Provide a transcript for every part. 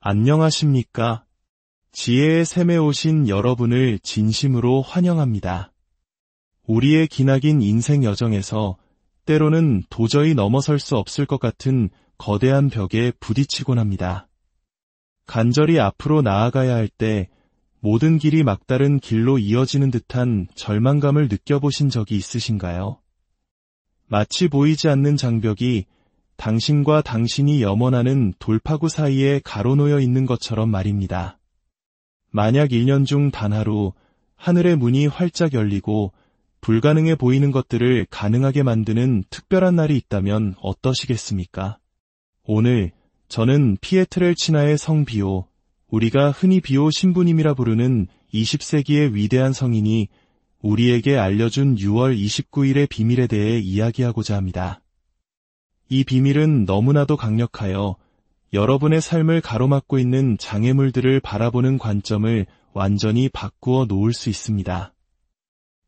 안녕하십니까? 지혜의 샘에 오신 여러분을 진심으로 환영합니다. 우리의 기나긴 인생 여정에서 때로는 도저히 넘어설 수 없을 것 같은 거대한 벽에 부딪히곤 합니다. 간절히 앞으로 나아가야 할 때 모든 길이 막다른 길로 이어지는 듯한 절망감을 느껴보신 적이 있으신가요? 마치 보이지 않는 장벽이 당신과 당신이 염원하는 돌파구 사이에 가로놓여 있는 것처럼 말입니다. 만약 1년 중 단 하루 하늘의 문이 활짝 열리고 불가능해 보이는 것들을 가능하게 만드는 특별한 날이 있다면 어떠시겠습니까? 오늘 저는 피에트렐치나의 성 비오, 우리가 흔히 비오 신부님이라 부르는 20세기의 위대한 성인이 우리에게 알려준 6월 29일의 비밀에 대해 이야기하고자 합니다. 이 비밀은 너무나도 강력하여 여러분의 삶을 가로막고 있는 장애물들을 바라보는 관점을 완전히 바꾸어 놓을 수 있습니다.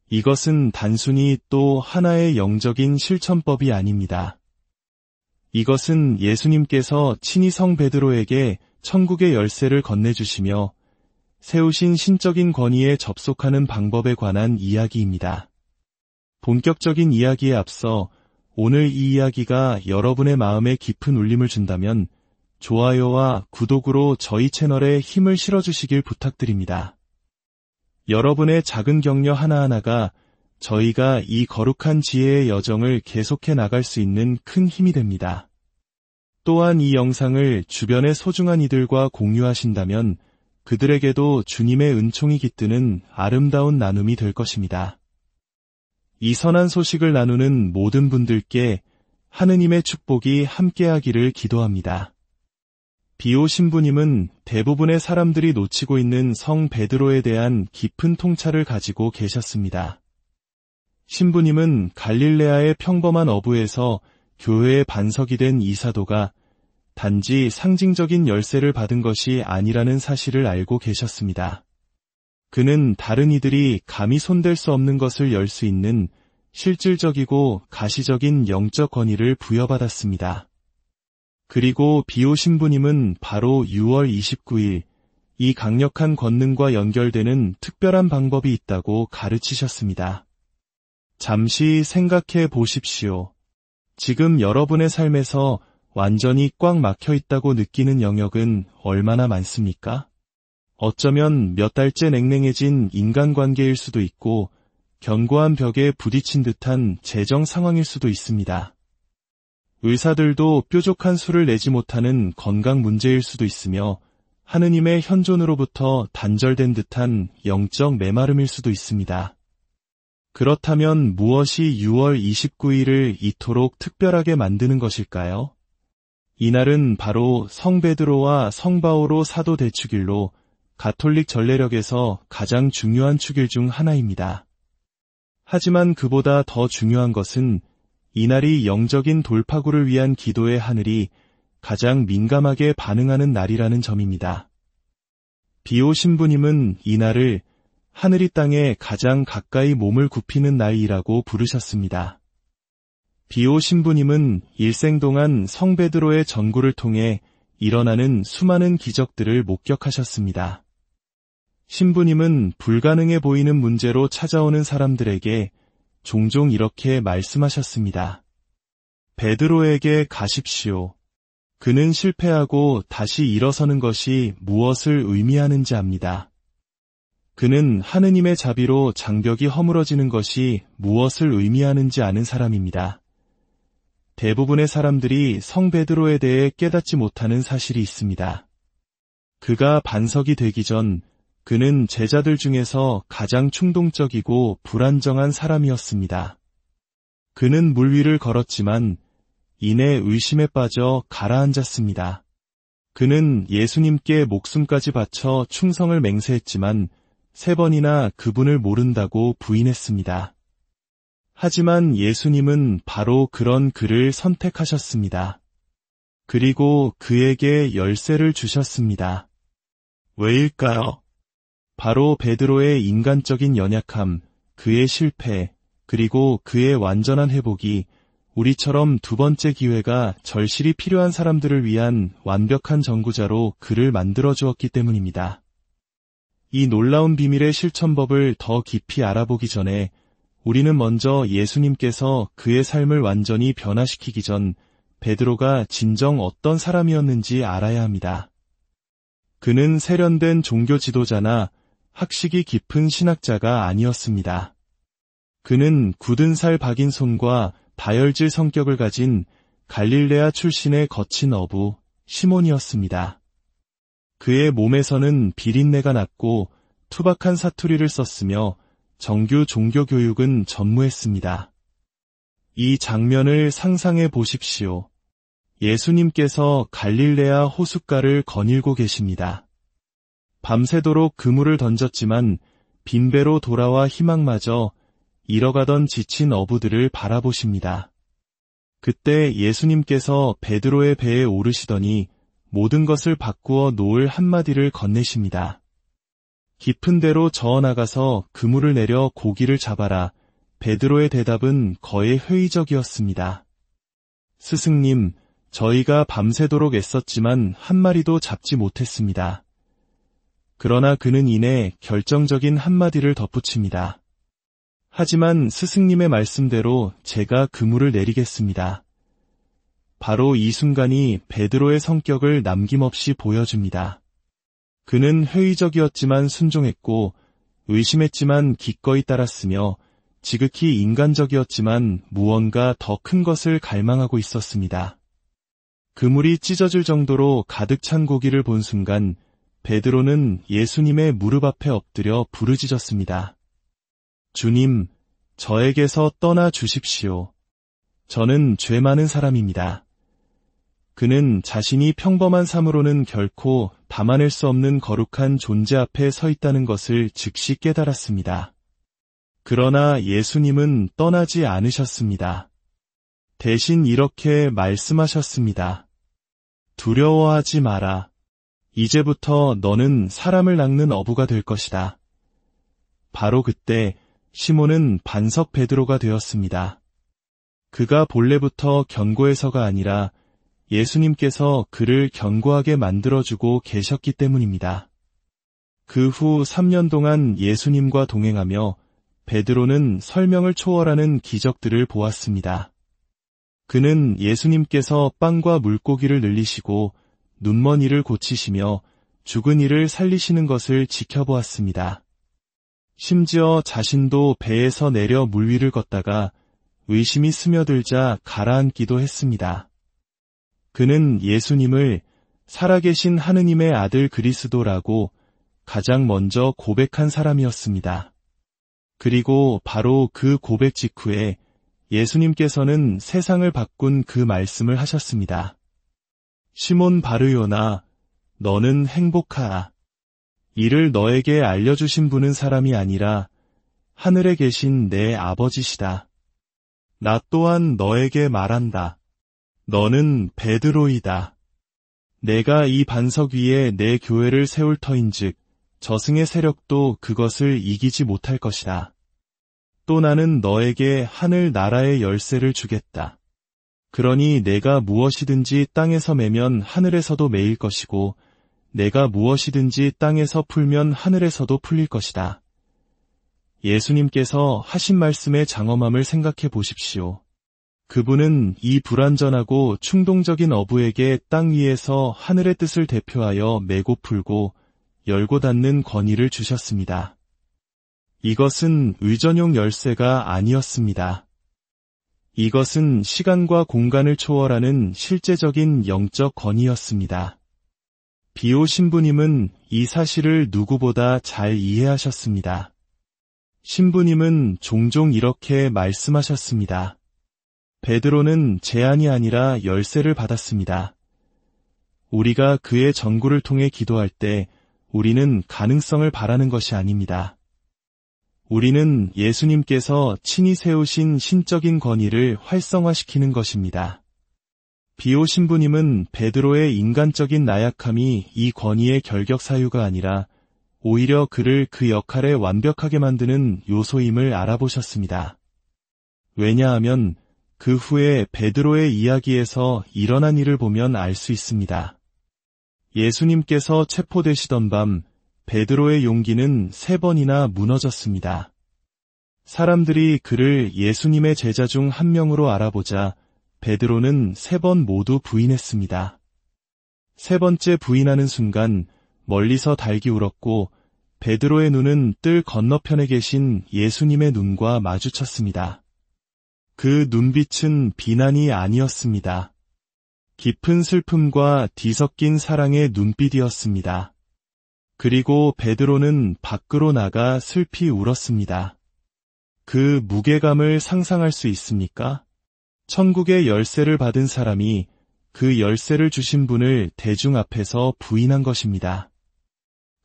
이것은 단순히 또 하나의 영적인 실천법이 아닙니다. 이것은 예수님께서 친히 성 베드로에게 천국의 열쇠를 건네주시며 세우신 신적인 권위에 접속하는 방법에 관한 이야기입니다. 본격적인 이야기에 앞서 오늘 이 이야기가 여러분의 마음에 깊은 울림을 준다면 좋아요와 구독으로 저희 채널에 힘을 실어주시길 부탁드립니다. 여러분의 작은 격려 하나하나가 저희가 이 거룩한 지혜의 여정을 계속해 나갈 수 있는 큰 힘이 됩니다. 또한 이 영상을 주변의 소중한 이들과 공유하신다면 그들에게도 주님의 은총이 깃드는 아름다운 나눔이 될 것입니다. 이 선한 소식을 나누는 모든 분들께 하느님의 축복이 함께하기를 기도합니다. 비오 신부님은 대부분의 사람들이 놓치고 있는 성 베드로에 대한 깊은 통찰을 가지고 계셨습니다. 신부님은 갈릴레아의 평범한 어부에서 교회의 반석이 된 이 사도가 단지 상징적인 열쇠를 받은 것이 아니라는 사실을 알고 계셨습니다. 그는 다른 이들이 감히 손댈 수 없는 것을 열 수 있는 실질적이고 가시적인 영적 권위를 부여받았습니다. 그리고 비오 신부님은 바로 6월 29일 이 강력한 권능과 연결되는 특별한 방법이 있다고 가르치셨습니다. 잠시 생각해 보십시오. 지금 여러분의 삶에서 완전히 꽉 막혀 있다고 느끼는 영역은 얼마나 많습니까? 어쩌면 몇 달째 냉랭해진 인간관계일 수도 있고 견고한 벽에 부딪힌 듯한 재정 상황일 수도 있습니다. 의사들도 뾰족한 수를 내지 못하는 건강 문제일 수도 있으며 하느님의 현존으로부터 단절된 듯한 영적 메마름일 수도 있습니다. 그렇다면 무엇이 6월 29일을 이토록 특별하게 만드는 것일까요? 이날은 바로 성 베드로와 성 바오로 사도 대축일로 가톨릭 전례력에서 가장 중요한 축일 중 하나입니다. 하지만 그보다 더 중요한 것은 이날이 영적인 돌파구를 위한 기도의 하늘이 가장 민감하게 반응하는 날이라는 점입니다. 비오 신부님은 이날을 하늘이 땅에 가장 가까이 몸을 굽히는 날이라고 부르셨습니다. 비오 신부님은 일생 동안 성 베드로의 전구를 통해 일어나는 수많은 기적들을 목격하셨습니다. 신부님은 불가능해 보이는 문제로 찾아오는 사람들에게 종종 이렇게 말씀하셨습니다. 베드로에게 가십시오. 그는 실패하고 다시 일어서는 것이 무엇을 의미하는지 압니다. 그는 하느님의 자비로 장벽이 허물어지는 것이 무엇을 의미하는지 아는 사람입니다. 대부분의 사람들이 성 베드로에 대해 깨닫지 못하는 사실이 있습니다. 그가 반석이 되기 전 그는 제자들 중에서 가장 충동적이고 불안정한 사람이었습니다. 그는 물 위를 걸었지만 이내 의심에 빠져 가라앉았습니다. 그는 예수님께 목숨까지 바쳐 충성을 맹세했지만 3번이나 그분을 모른다고 부인했습니다. 하지만 예수님은 바로 그런 그를 선택하셨습니다. 그리고 그에게 열쇠를 주셨습니다. 왜일까요? 바로 베드로의 인간적인 연약함, 그의 실패, 그리고 그의 완전한 회복이 우리처럼 두 번째 기회가 절실히 필요한 사람들을 위한 완벽한 전구자로 그를 만들어 주었기 때문입니다. 이 놀라운 비밀의 실천법을 더 깊이 알아보기 전에 우리는 먼저 예수님께서 그의 삶을 완전히 변화시키기 전 베드로가 진정 어떤 사람이었는지 알아야 합니다. 그는 세련된 종교 지도자나 학식이 깊은 신학자가 아니었습니다. 그는 굳은 살 박인 손과 다혈질 성격을 가진 갈릴레아 출신의 거친 어부 시몬이었습니다. 그의 몸에서는 비린내가 났고 투박한 사투리를 썼으며 정규 종교 교육은 전무했습니다. 이 장면을 상상해 보십시오. 예수님께서 갈릴레아 호숫가를 거닐고 계십니다. 밤새도록 그물을 던졌지만 빈배로 돌아와 희망마저 잃어가던 지친 어부들을 바라보십니다. 그때 예수님께서 베드로의 배에 오르시더니 모든 것을 바꾸어 놓을 한마디를 건네십니다. 깊은 데로 저어나가서 그물을 내려 고기를 잡아라. 베드로의 대답은 거의 회의적이었습니다. 스승님, 저희가 밤새도록 애썼지만 한 마리도 잡지 못했습니다. 그러나 그는 이내 결정적인 한마디를 덧붙입니다. 하지만 스승님의 말씀대로 제가 그물을 내리겠습니다. 바로 이 순간이 베드로의 성격을 남김없이 보여줍니다. 그는 회의적이었지만 순종했고 의심했지만 기꺼이 따랐으며 지극히 인간적이었지만 무언가 더 큰 것을 갈망하고 있었습니다. 그물이 찢어질 정도로 가득 찬 고기를 본 순간 베드로는 예수님의 무릎 앞에 엎드려 부르짖었습니다. 주님, 저에게서 떠나 주십시오. 저는 죄 많은 사람입니다. 그는 자신이 평범한 삶으로는 결코 담아낼 수 없는 거룩한 존재 앞에 서 있다는 것을 즉시 깨달았습니다. 그러나 예수님은 떠나지 않으셨습니다. 대신 이렇게 말씀하셨습니다. 두려워하지 마라. 이제부터 너는 사람을 낚는 어부가 될 것이다. 바로 그때 시몬은 반석 베드로가 되었습니다. 그가 본래부터 견고해서가 아니라 예수님께서 그를 견고하게 만들어주고 계셨기 때문입니다. 그 후 3년 동안 예수님과 동행하며 베드로는 설명을 초월하는 기적들을 보았습니다. 그는 예수님께서 빵과 물고기를 늘리시고 눈먼 이를 고치시며 죽은 이를 살리시는 것을 지켜보았습니다. 심지어 자신도 배에서 내려 물 위를 걷다가 의심이 스며들자 가라앉기도 했습니다. 그는 예수님을 살아계신 하느님의 아들 그리스도라고 가장 먼저 고백한 사람이었습니다. 그리고 바로 그 고백 직후에 예수님께서는 세상을 바꾼 그 말씀을 하셨습니다. 시몬 바르요나, 너는 행복하아. 이를 너에게 알려주신 분은 사람이 아니라 하늘에 계신 내 아버지시다. 나 또한 너에게 말한다. 너는 베드로이다. 내가 이 반석 위에 내 교회를 세울 터인즉 저승의 세력도 그것을 이기지 못할 것이다. 또 나는 너에게 하늘 나라의 열쇠를 주겠다. 그러니 내가 무엇이든지 땅에서 매면 하늘에서도 매일 것이고 내가 무엇이든지 땅에서 풀면 하늘에서도 풀릴 것이다. 예수님께서 하신 말씀의 장엄함을 생각해 보십시오. 그분은 이 불완전하고 충동적인 어부에게 땅 위에서 하늘의 뜻을 대표하여 매고 풀고 열고 닫는 권위를 주셨습니다. 이것은 의전용 열쇠가 아니었습니다. 이것은 시간과 공간을 초월하는 실제적인 영적 권위였습니다. 비오 신부님은 이 사실을 누구보다 잘 이해하셨습니다. 신부님은 종종 이렇게 말씀하셨습니다. 베드로는 제안이 아니라 열쇠를 받았습니다. 우리가 그의 전구를 통해 기도할 때 우리는 가능성을 바라는 것이 아닙니다. 우리는 예수님께서 친히 세우신 신적인 권위를 활성화시키는 것입니다. 비오 신부님은 베드로의 인간적인 나약함이 이 권위의 결격 사유가 아니라 오히려 그를 그 역할에 완벽하게 만드는 요소임을 알아보셨습니다. 왜냐하면 그 후에 베드로의 이야기에서 일어난 일을 보면 알 수 있습니다. 예수님께서 체포되시던 밤 베드로의 용기는 3번이나 무너졌습니다. 사람들이 그를 예수님의 제자 중 한 명으로 알아보자 베드로는 3번 모두 부인했습니다. 3번째 부인하는 순간 멀리서 닭이 울었고 베드로의 눈은 뜰 건너편에 계신 예수님의 눈과 마주쳤습니다. 그 눈빛은 비난이 아니었습니다. 깊은 슬픔과 뒤섞인 사랑의 눈빛이었습니다. 그리고 베드로는 밖으로 나가 슬피 울었습니다. 그 무게감을 상상할 수 있습니까? 천국의 열쇠를 받은 사람이 그 열쇠를 주신 분을 대중 앞에서 부인한 것입니다.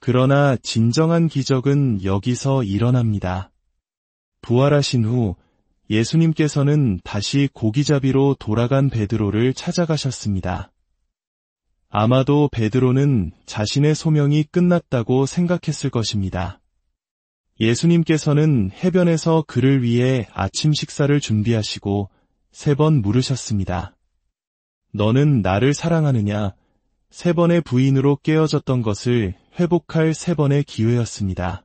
그러나 진정한 기적은 여기서 일어납니다. 부활하신 후 예수님께서는 다시 고기잡이로 돌아간 베드로를 찾아가셨습니다. 아마도 베드로는 자신의 소명이 끝났다고 생각했을 것입니다. 예수님께서는 해변에서 그를 위해 아침 식사를 준비하시고 3번 물으셨습니다. 너는 나를 사랑하느냐? 3번의 부인으로 깨어졌던 것을 회복할 3번의 기회였습니다.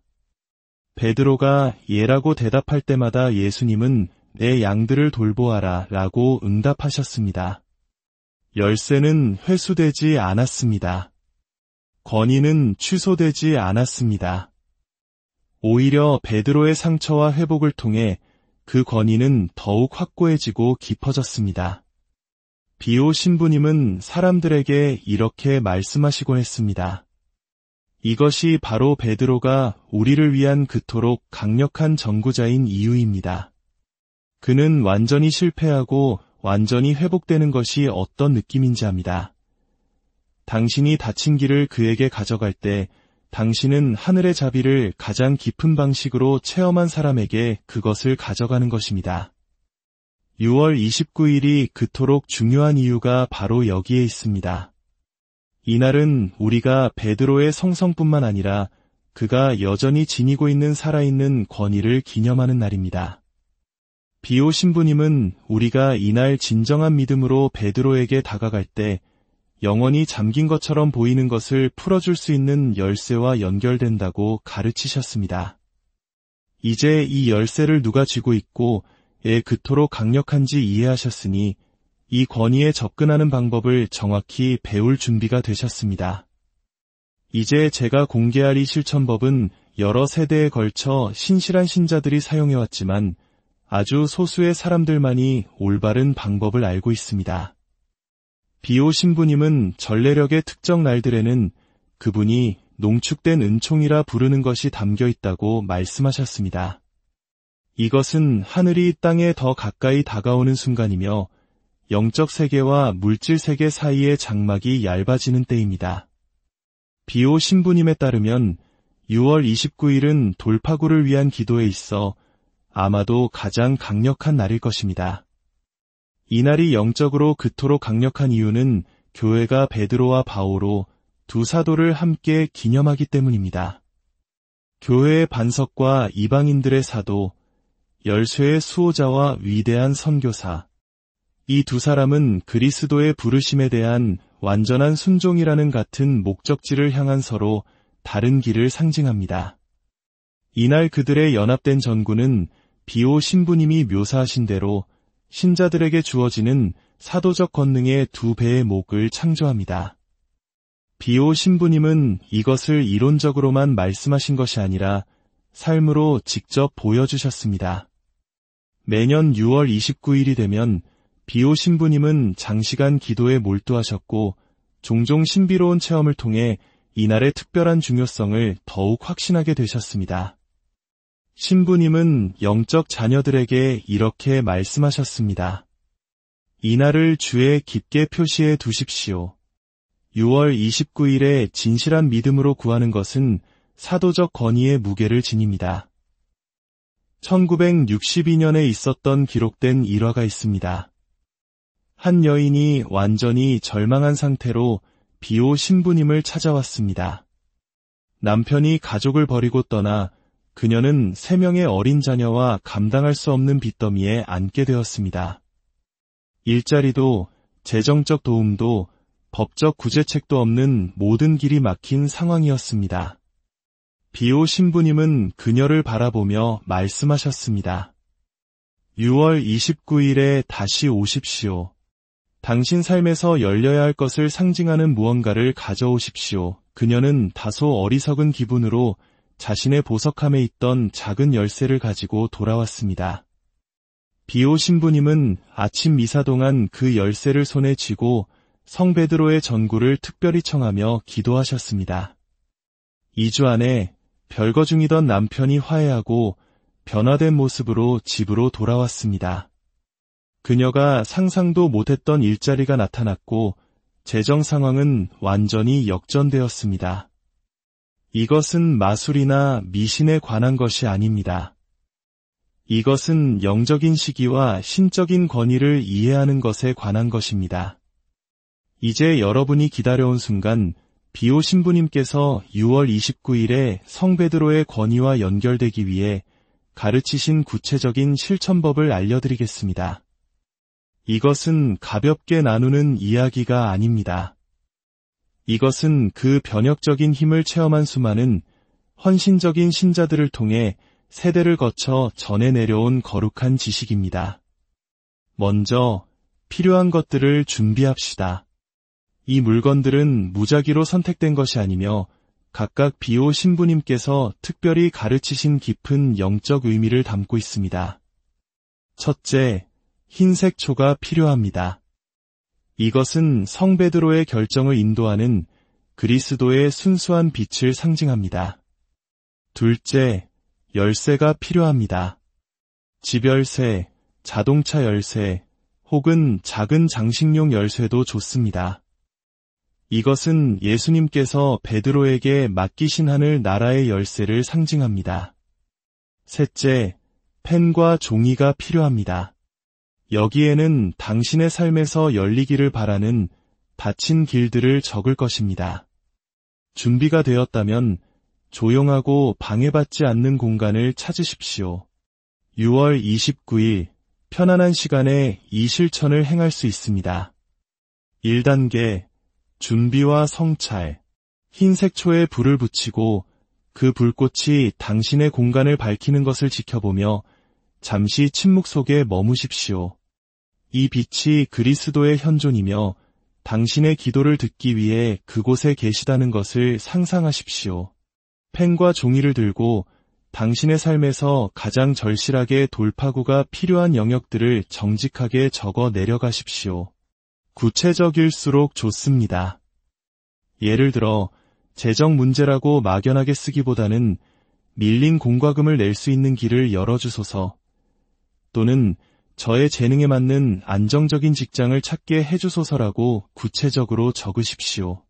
베드로가 예라고 대답할 때마다 예수님은 내 양들을 돌보아라 라고 응답하셨습니다. 열쇠는 회수되지 않았습니다. 권위는 취소되지 않았습니다. 오히려 베드로의 상처와 회복을 통해 그 권위는 더욱 확고해지고 깊어졌습니다. 비오 신부님은 사람들에게 이렇게 말씀하시곤 했습니다. 이것이 바로 베드로가 우리를 위한 그토록 강력한 전구자인 이유입니다. 그는 완전히 실패하고 완전히 회복되는 것이 어떤 느낌인지 압니다. 당신이 다친 길을 그에게 가져갈 때 당신은 하늘의 자비를 가장 깊은 방식으로 체험한 사람에게 그것을 가져가는 것입니다. 6월 29일이 그토록 중요한 이유가 바로 여기에 있습니다. 이날은 우리가 베드로의 성성뿐만 아니라 그가 여전히 지니고 있는 살아있는 권위를 기념하는 날입니다. 비오 신부님은 우리가 이날 진정한 믿음으로 베드로에게 다가갈 때 영원히 잠긴 것처럼 보이는 것을 풀어줄 수 있는 열쇠와 연결된다고 가르치셨습니다. 이제 이 열쇠를 누가 쥐고 있고 왜 그토록 강력한지 이해하셨으니 이 권위에 접근하는 방법을 정확히 배울 준비가 되셨습니다. 이제 제가 공개할 이 실천법은 여러 세대에 걸쳐 신실한 신자들이 사용해왔지만 아주 소수의 사람들만이 올바른 방법을 알고 있습니다. 비오 신부님은 전례력의 특정 날들에는 그분이 농축된 은총이라 부르는 것이 담겨 있다고 말씀하셨습니다. 이것은 하늘이 땅에 더 가까이 다가오는 순간이며 영적 세계와 물질 세계 사이의 장막이 얇아지는 때입니다. 비오 신부님에 따르면 6월 29일은 돌파구를 위한 기도에 있어 아마도 가장 강력한 날일 것입니다. 이 날이 영적으로 그토록 강력한 이유는 교회가 베드로와 바오로 두 사도를 함께 기념하기 때문입니다. 교회의 반석과 이방인들의 사도, 열쇠의 수호자와 위대한 선교사, 이 두 사람은 그리스도의 부르심에 대한 완전한 순종이라는 같은 목적지를 향한 서로 다른 길을 상징합니다. 이날 그들의 연합된 전구는 비오 신부님이 묘사하신 대로 신자들에게 주어지는 사도적 권능의 2배의 목을 창조합니다. 비오 신부님은 이것을 이론적으로만 말씀하신 것이 아니라 삶으로 직접 보여주셨습니다. 매년 6월 29일이 되면 비오 신부님은 장시간 기도에 몰두하셨고 종종 신비로운 체험을 통해 이날의 특별한 중요성을 더욱 확신하게 되셨습니다. 신부님은 영적 자녀들에게 이렇게 말씀하셨습니다. 이날을 주에 깊게 표시해 두십시오. 6월 29일에 진실한 믿음으로 구하는 것은 사도적 권위의 무게를 지닙니다. 1962년에 있었던 기록된 일화가 있습니다. 한 여인이 완전히 절망한 상태로 비오 신부님을 찾아왔습니다. 남편이 가족을 버리고 떠나 그녀는 3명의 어린 자녀와 감당할 수 없는 빚더미에 앉게 되었습니다. 일자리도 재정적 도움도 법적 구제책도 없는 모든 길이 막힌 상황이었습니다. 비오 신부님은 그녀를 바라보며 말씀하셨습니다. 6월 29일에 다시 오십시오. 당신 삶에서 열려야 할 것을 상징하는 무언가를 가져오십시오. 그녀는 다소 어리석은 기분으로 자신의 보석함에 있던 작은 열쇠를 가지고 돌아왔습니다. 비오 신부님은 아침 미사 동안 그 열쇠를 손에 쥐고 성 베드로의 전구를 특별히 청하며 기도하셨습니다. 2주 안에 별거 중이던 남편이 화해하고 변화된 모습으로 집으로 돌아왔습니다. 그녀가 상상도 못했던 일자리가 나타났고 재정 상황은 완전히 역전되었습니다. 이것은 마술이나 미신에 관한 것이 아닙니다. 이것은 영적인 시기와 신적인 권위를 이해하는 것에 관한 것입니다. 이제 여러분이 기다려온 순간 비오 신부님께서 6월 29일에 성 베드로의 권위와 연결되기 위해 가르치신 구체적인 실천법을 알려드리겠습니다. 이것은 가볍게 나누는 이야기가 아닙니다. 이것은 그 변혁적인 힘을 체험한 수많은 헌신적인 신자들을 통해 세대를 거쳐 전해 내려온 거룩한 지식입니다. 먼저 필요한 것들을 준비합시다. 이 물건들은 무작위로 선택된 것이 아니며 각각 비오 신부님께서 특별히 가르치신 깊은 영적 의미를 담고 있습니다. 첫째, 흰색 초가 필요합니다. 이것은 성 베드로의 결정을 인도하는 그리스도의 순수한 빛을 상징합니다. 둘째, 열쇠가 필요합니다. 집 열쇠, 자동차 열쇠, 혹은 작은 장식용 열쇠도 좋습니다. 이것은 예수님께서 베드로에게 맡기신 하늘 나라의 열쇠를 상징합니다. 셋째, 펜과 종이가 필요합니다. 여기에는 당신의 삶에서 열리기를 바라는 닫힌 길들을 적을 것입니다. 준비가 되었다면 조용하고 방해받지 않는 공간을 찾으십시오. 6월 29일 편안한 시간에 이 실천을 행할 수 있습니다. 1단계 준비와 성찰. 흰색 초에 불을 붙이고 그 불꽃이 당신의 공간을 밝히는 것을 지켜보며 잠시 침묵 속에 머무십시오. 이 빛이 그리스도의 현존이며 당신의 기도를 듣기 위해 그곳에 계시다는 것을 상상하십시오. 펜과 종이를 들고 당신의 삶에서 가장 절실하게 돌파구가 필요한 영역들을 정직하게 적어 내려가십시오. 구체적일수록 좋습니다. 예를 들어 재정 문제라고 막연하게 쓰기보다는 밀린 공과금을 낼 수 있는 길을 열어주소서, 또는 저의 재능에 맞는 안정적인 직장을 찾게 해주소서라고 구체적으로 적으십시오.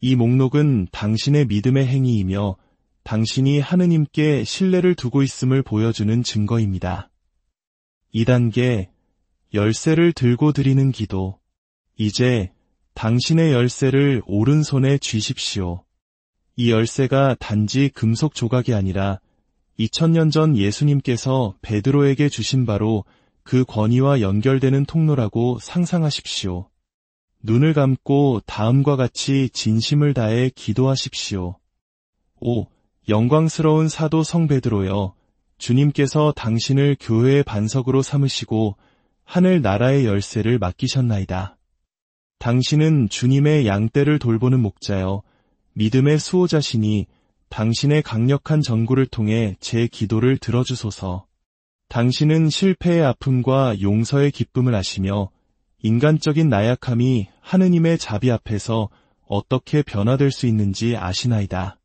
이 목록은 당신의 믿음의 행위이며 당신이 하느님께 신뢰를 두고 있음을 보여주는 증거입니다. 2단계, 열쇠를 들고 드리는 기도. 이제 당신의 열쇠를 오른손에 쥐십시오. 이 열쇠가 단지 금속 조각이 아니라 2000년 전 예수님께서 베드로에게 주신 바로 그 권위와 연결되는 통로라고 상상하십시오. 눈을 감고 다음과 같이 진심을 다해 기도하십시오. 5. 영광스러운 사도 성 베드로여, 주님께서 당신을 교회의 반석으로 삼으시고 하늘 나라의 열쇠를 맡기셨나이다. 당신은 주님의 양떼를 돌보는 목자여, 믿음의 수호자시니 당신의 강력한 전구를 통해 제 기도를 들어주소서. 당신은 실패의 아픔과 용서의 기쁨을 아시며 인간적인 나약함이 하느님의 자비 앞에서 어떻게 변화될 수 있는지 아시나이다.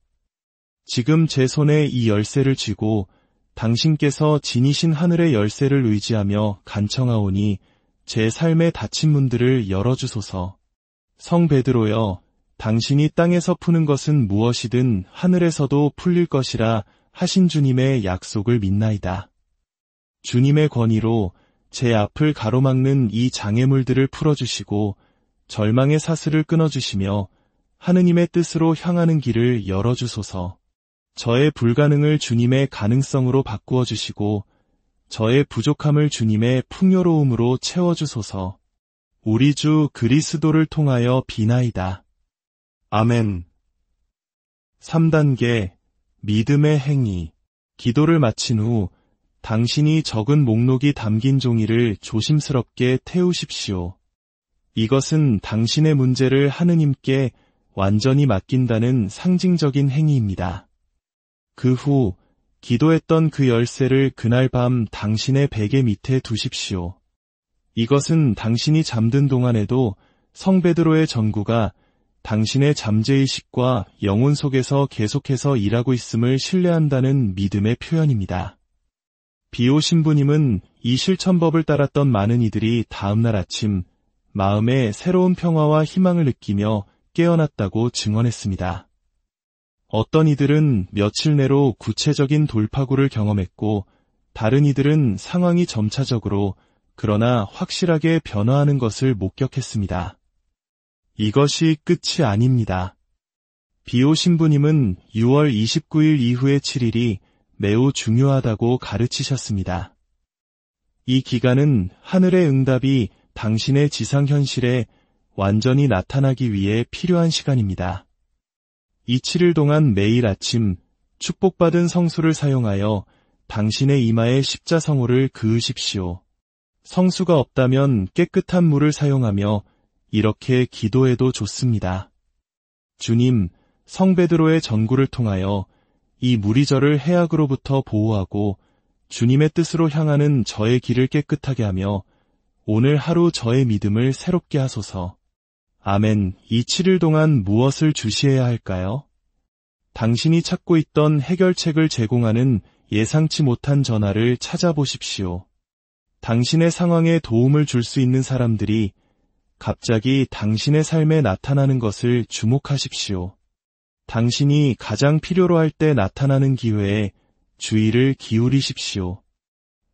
지금 제 손에 이 열쇠를 쥐고 당신께서 지니신 하늘의 열쇠를 의지하며 간청하오니 제 삶의 닫힌 문들을 열어주소서. 성 베드로여, 당신이 땅에서 푸는 것은 무엇이든 하늘에서도 풀릴 것이라 하신 주님의 약속을 믿나이다. 주님의 권위로 제 앞을 가로막는 이 장애물들을 풀어주시고 절망의 사슬을 끊어주시며 하느님의 뜻으로 향하는 길을 열어주소서. 저의 불가능을 주님의 가능성으로 바꾸어 주시고 저의 부족함을 주님의 풍요로움으로 채워주소서. 우리 주 그리스도를 통하여 비나이다. 아멘. 3단계 믿음의 행위. 기도를 마친 후 당신이 적은 목록이 담긴 종이를 조심스럽게 태우십시오. 이것은 당신의 문제를 하느님께 완전히 맡긴다는 상징적인 행위입니다. 그 후 기도했던 그 열쇠를 그날 밤 당신의 베개 밑에 두십시오. 이것은 당신이 잠든 동안에도 성 베드로의 전구가 당신의 잠재의식과 영혼 속에서 계속해서 일하고 있음을 신뢰한다는 믿음의 표현입니다. 비오 신부님은 이 실천법을 따랐던 많은 이들이 다음날 아침 마음에 새로운 평화와 희망을 느끼며 깨어났다고 증언했습니다. 어떤 이들은 며칠 내로 구체적인 돌파구를 경험했고, 다른 이들은 상황이 점차적으로 그러나 확실하게 변화하는 것을 목격했습니다. 이것이 끝이 아닙니다. 비오 신부님은 6월 29일 이후의 7일이 매우 중요하다고 가르치셨습니다. 이 기간은 하늘의 응답이 당신의 지상 현실에 완전히 나타나기 위해 필요한 시간입니다. 이 7일 동안 매일 아침 축복받은 성수를 사용하여 당신의 이마에 십자성호를 그으십시오. 성수가 없다면 깨끗한 물을 사용하며 이렇게 기도해도 좋습니다. 주님, 성 베드로의 전구를 통하여 이 물이 저를 해악으로부터 보호하고 주님의 뜻으로 향하는 저의 길을 깨끗하게 하며 오늘 하루 저의 믿음을 새롭게 하소서. 아멘. 이 7일 동안 무엇을 주시해야 할까요? 당신이 찾고 있던 해결책을 제공하는 예상치 못한 전화를 찾아보십시오. 당신의 상황에 도움을 줄 수 있는 사람들이 갑자기 당신의 삶에 나타나는 것을 주목하십시오. 당신이 가장 필요로 할 때 나타나는 기회에 주의를 기울이십시오.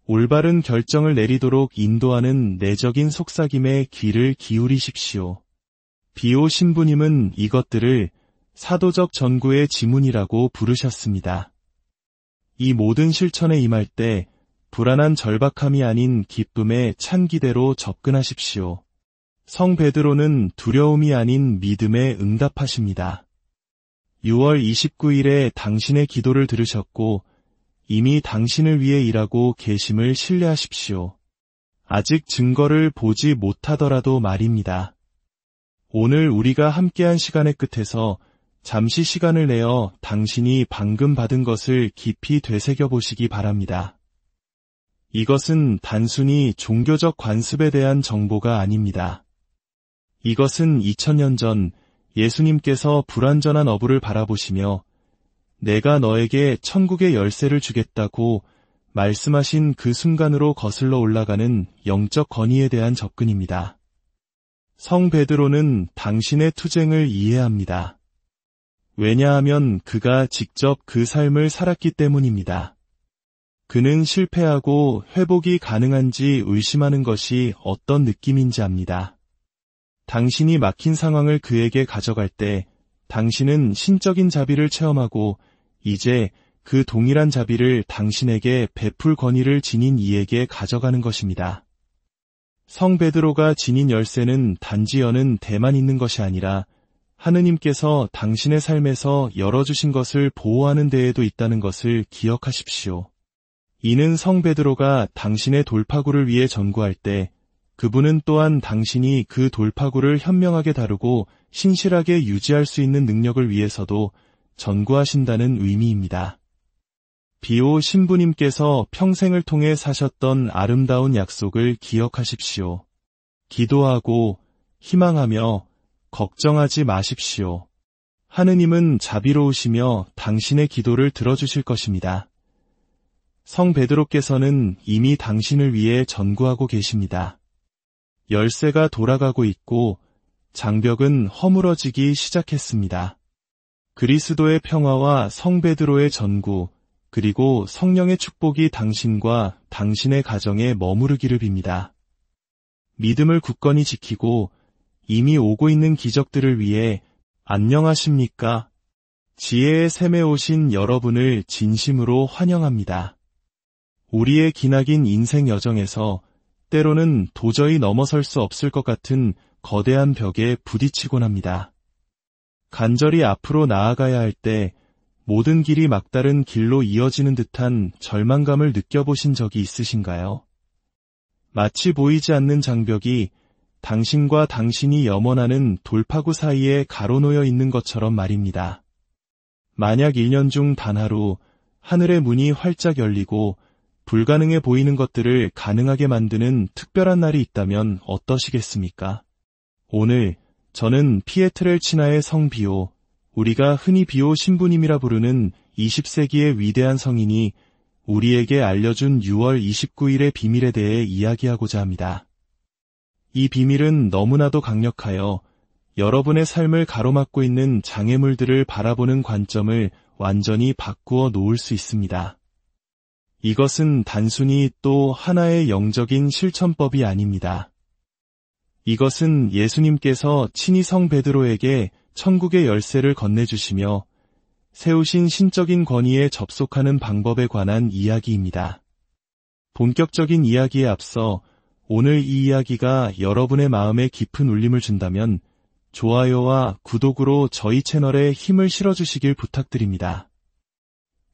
올바른 결정을 내리도록 인도하는 내적인 속삭임에 귀를 기울이십시오. 비오 신부님은 이것들을 사도적 전구의 지문이라고 부르셨습니다. 이 모든 실천에 임할 때 불안한 절박함이 아닌 기쁨의 찬 기대로 접근하십시오. 성 베드로는 두려움이 아닌 믿음에 응답하십니다. 6월 29일에 당신의 기도를 들으셨고 이미 당신을 위해 일하고 계심을 신뢰하십시오. 아직 증거를 보지 못하더라도 말입니다. 오늘 우리가 함께한 시간의 끝에서 잠시 시간을 내어 당신이 방금 받은 것을 깊이 되새겨보시기 바랍니다. 이것은 단순히 종교적 관습에 대한 정보가 아닙니다. 이것은 2000년 전 예수님께서 불완전한 어부를 바라보시며 내가 너에게 천국의 열쇠를 주겠다고 말씀하신 그 순간으로 거슬러 올라가는 영적 권위에 대한 접근입니다. 성 베드로는 당신의 투쟁을 이해합니다. 왜냐하면 그가 직접 그 삶을 살았기 때문입니다. 그는 실패하고 회복이 가능한지 의심하는 것이 어떤 느낌인지 압니다. 당신이 막힌 상황을 그에게 가져갈 때 당신은 신적인 자비를 체험하고 이제 그 동일한 자비를 당신에게 베풀 권위를 지닌 이에게 가져가는 것입니다. 성 베드로가 지닌 열쇠는 단지 여는 대만 있는 것이 아니라 하느님께서 당신의 삶에서 열어주신 것을 보호하는 데에도 있다는 것을 기억하십시오. 이는 성 베드로가 당신의 돌파구를 위해 전구할 때 그분은 또한 당신이 그 돌파구를 현명하게 다루고 신실하게 유지할 수 있는 능력을 위해서도 전구하신다는 의미입니다. 비오 신부님께서 평생을 통해 사셨던 아름다운 약속을 기억하십시오. 기도하고 희망하며 걱정하지 마십시오. 하느님은 자비로우시며 당신의 기도를 들어주실 것입니다. 성 베드로께서는 이미 당신을 위해 전구하고 계십니다. 열쇠가 돌아가고 있고 장벽은 허물어지기 시작했습니다. 그리스도의 평화와 성 베드로의 전구, 그리고 성령의 축복이 당신과 당신의 가정에 머무르기를 빕니다. 믿음을 굳건히 지키고 이미 오고 있는 기적들을 위해 안녕하십니까? 지혜의 샘에 오신 여러분을 진심으로 환영합니다. 우리의 기나긴 인생 여정에서 때로는 도저히 넘어설 수 없을 것 같은 거대한 벽에 부딪히곤 합니다. 간절히 앞으로 나아가야 할 때 모든 길이 막다른 길로 이어지는 듯한 절망감을 느껴보신 적이 있으신가요? 마치 보이지 않는 장벽이 당신과 당신이 염원하는 돌파구 사이에 가로놓여 있는 것처럼 말입니다. 만약 1년 중 단 하루 하늘의 문이 활짝 열리고 불가능해 보이는 것들을 가능하게 만드는 특별한 날이 있다면 어떠시겠습니까? 오늘 저는 피에트렐치나의 성 비오, 우리가 흔히 비오 신부님이라 부르는 20세기의 위대한 성인이 우리에게 알려준 6월 29일의 비밀에 대해 이야기하고자 합니다. 이 비밀은 너무나도 강력하여 여러분의 삶을 가로막고 있는 장애물들을 바라보는 관점을 완전히 바꾸어 놓을 수 있습니다. 이것은 단순히 또 하나의 영적인 실천법이 아닙니다. 이것은 예수님께서 친히 성 베드로에게 천국의 열쇠를 건네주시며 세우신 신적인 권위에 접속하는 방법에 관한 이야기입니다. 본격적인 이야기에 앞서 오늘 이 이야기가 여러분의 마음에 깊은 울림을 준다면 좋아요와 구독으로 저희 채널에 힘을 실어주시길 부탁드립니다.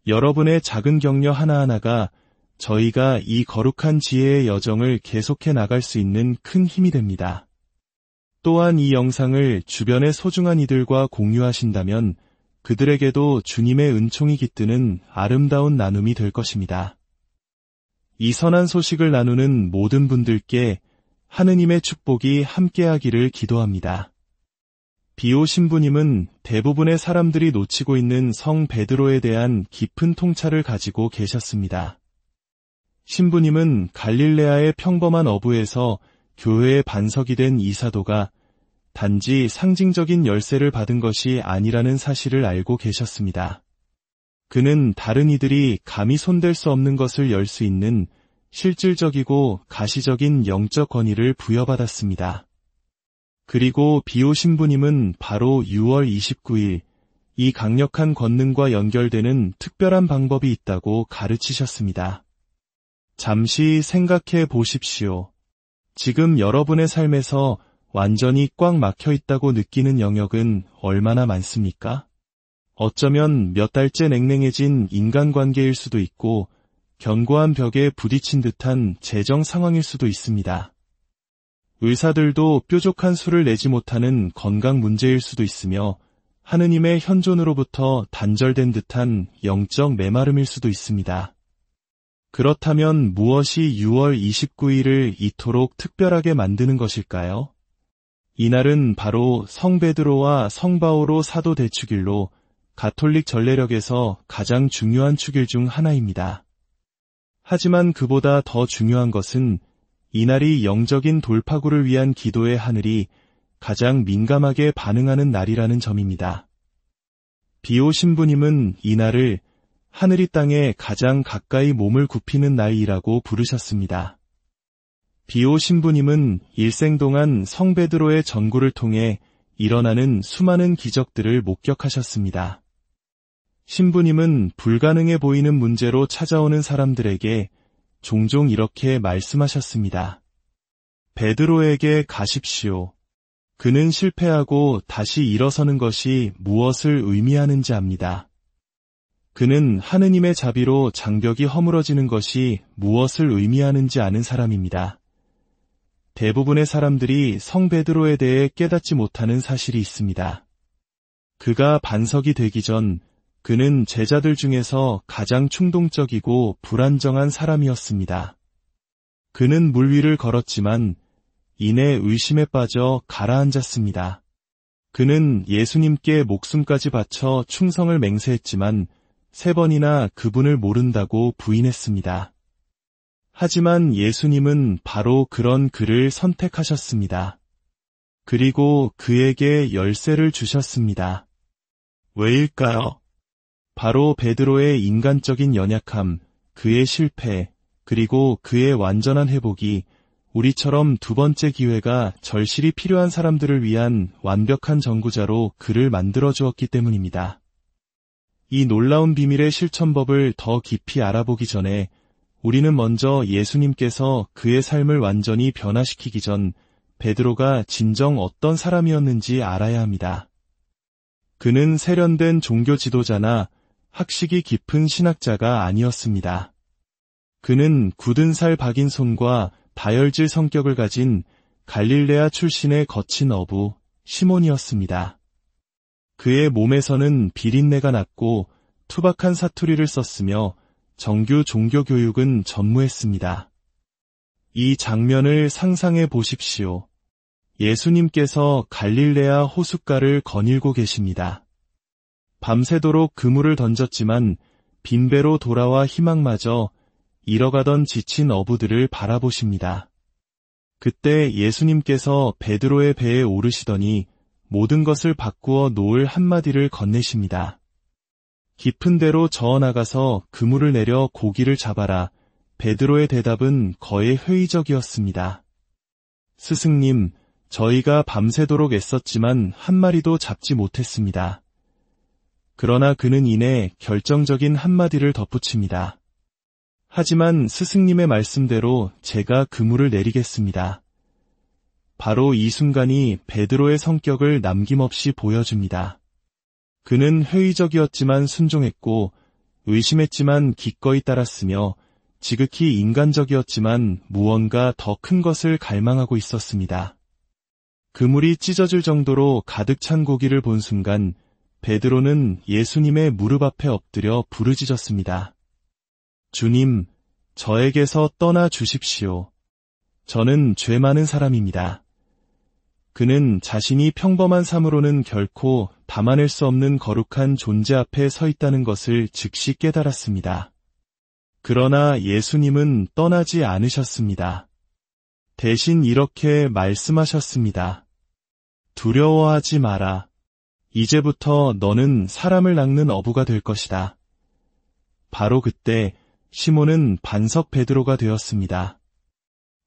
여러분의 작은 격려 하나하나가 저희가 이 거룩한 지혜의 여정을 계속해 나갈 수 있는 큰 힘이 됩니다. 또한 이 영상을 주변의 소중한 이들과 공유하신다면 그들에게도 주님의 은총이 깃드는 아름다운 나눔이 될 것입니다. 이 선한 소식을 나누는 모든 분들께 하느님의 축복이 함께하기를 기도합니다. 비오 신부님은 대부분의 사람들이 놓치고 있는 성 베드로에 대한 깊은 통찰을 가지고 계셨습니다. 신부님은 갈릴레아의 평범한 어부에서 교회의 반석이 된 이 사도가 단지 상징적인 열쇠를 받은 것이 아니라는 사실을 알고 계셨습니다. 그는 다른 이들이 감히 손댈 수 없는 것을 열 수 있는 실질적이고 가시적인 영적 권위를 부여받았습니다. 그리고 비오 신부님은 바로 6월 29일 이 강력한 권능과 연결되는 특별한 방법이 있다고 가르치셨습니다. 잠시 생각해 보십시오. 지금 여러분의 삶에서 완전히 꽉 막혀 있다고 느끼는 영역은 얼마나 많습니까? 어쩌면 몇 달째 냉랭해진 인간관계일 수도 있고 견고한 벽에 부딪힌 듯한 재정 상황일 수도 있습니다. 의사들도 뾰족한 수를 내지 못하는 건강 문제일 수도 있으며 하느님의 현존으로부터 단절된 듯한 영적 메마름일 수도 있습니다. 그렇다면 무엇이 6월 29일을 이토록 특별하게 만드는 것일까요? 이날은 바로 성 베드로와 성 바오로 사도 대축일로 가톨릭 전례력에서 가장 중요한 축일 중 하나입니다. 하지만 그보다 더 중요한 것은 이날이 영적인 돌파구를 위한 기도의 하늘이 가장 민감하게 반응하는 날이라는 점입니다. 비오 신부님은 이날을 하늘이 땅에 가장 가까이 몸을 굽히는 날이라고 부르셨습니다. 비오 신부님은 일생 동안 성 베드로의 전구를 통해 일어나는 수많은 기적들을 목격하셨습니다. 신부님은 불가능해 보이는 문제로 찾아오는 사람들에게 종종 이렇게 말씀하셨습니다. 베드로에게 가십시오. 그는 실패하고 다시 일어서는 것이 무엇을 의미하는지 압니다. 그는 하느님의 자비로 장벽이 허물어지는 것이 무엇을 의미하는지 아는 사람입니다. 대부분의 사람들이 성 베드로에 대해 깨닫지 못하는 사실이 있습니다. 그가 반석이 되기 전 그는 제자들 중에서 가장 충동적이고 불안정한 사람이었습니다. 그는 물 위를 걸었지만 이내 의심에 빠져 가라앉았습니다. 그는 예수님께 목숨까지 바쳐 충성을 맹세했지만 3번이나 그분을 모른다고 부인했습니다. 하지만 예수님은 바로 그런 그를 선택하셨습니다. 그리고 그에게 열쇠를 주셨습니다. 왜일까요? 바로 베드로의 인간적인 연약함, 그의 실패, 그리고 그의 완전한 회복이 우리처럼 두 번째 기회가 절실히 필요한 사람들을 위한 완벽한 전구자로 그를 만들어 주었기 때문입니다. 이 놀라운 비밀의 실천법을 더 깊이 알아보기 전에 우리는 먼저 예수님께서 그의 삶을 완전히 변화시키기 전 베드로가 진정 어떤 사람이었는지 알아야 합니다. 그는 세련된 종교 지도자나 학식이 깊은 신학자가 아니었습니다. 그는 굳은 살 박인 손과 다혈질 성격을 가진 갈릴레아 출신의 거친 어부 시몬이었습니다. 그의 몸에서는 비린내가 났고 투박한 사투리를 썼으며 정규 종교 교육은 전무했습니다. 이 장면을 상상해 보십시오. 예수님께서 갈릴레아 호숫가를 거닐고 계십니다. 밤새도록 그물을 던졌지만 빈배로 돌아와 희망마저 잃어가던 지친 어부들을 바라보십니다. 그때 예수님께서 베드로의 배에 오르시더니 모든 것을 바꾸어 놓을 한마디를 건네십니다. 깊은 데로 저어나가서 그물을 내려 고기를 잡아라. 베드로의 대답은 거의 회의적이었습니다. 스승님, 저희가 밤새도록 애썼지만 한 마리도 잡지 못했습니다. 그러나 그는 이내 결정적인 한마디를 덧붙입니다. 하지만 스승님의 말씀대로 제가 그물을 내리겠습니다. 바로 이 순간이 베드로의 성격을 남김없이 보여줍니다. 그는 회의적이었지만 순종했고 의심했지만 기꺼이 따랐으며 지극히 인간적이었지만 무언가 더 큰 것을 갈망하고 있었습니다. 그물이 찢어질 정도로 가득 찬 고기를 본 순간 베드로는 예수님의 무릎 앞에 엎드려 부르짖었습니다. 주님, 저에게서 떠나 주십시오. 저는 죄 많은 사람입니다. 그는 자신이 평범한 삶으로는 결코 담아낼 수 없는 거룩한 존재 앞에 서 있다는 것을 즉시 깨달았습니다. 그러나 예수님은 떠나지 않으셨습니다. 대신 이렇게 말씀하셨습니다. 두려워하지 마라. 이제부터 너는 사람을 낚는 어부가 될 것이다. 바로 그때 시몬은 반석 베드로가 되었습니다.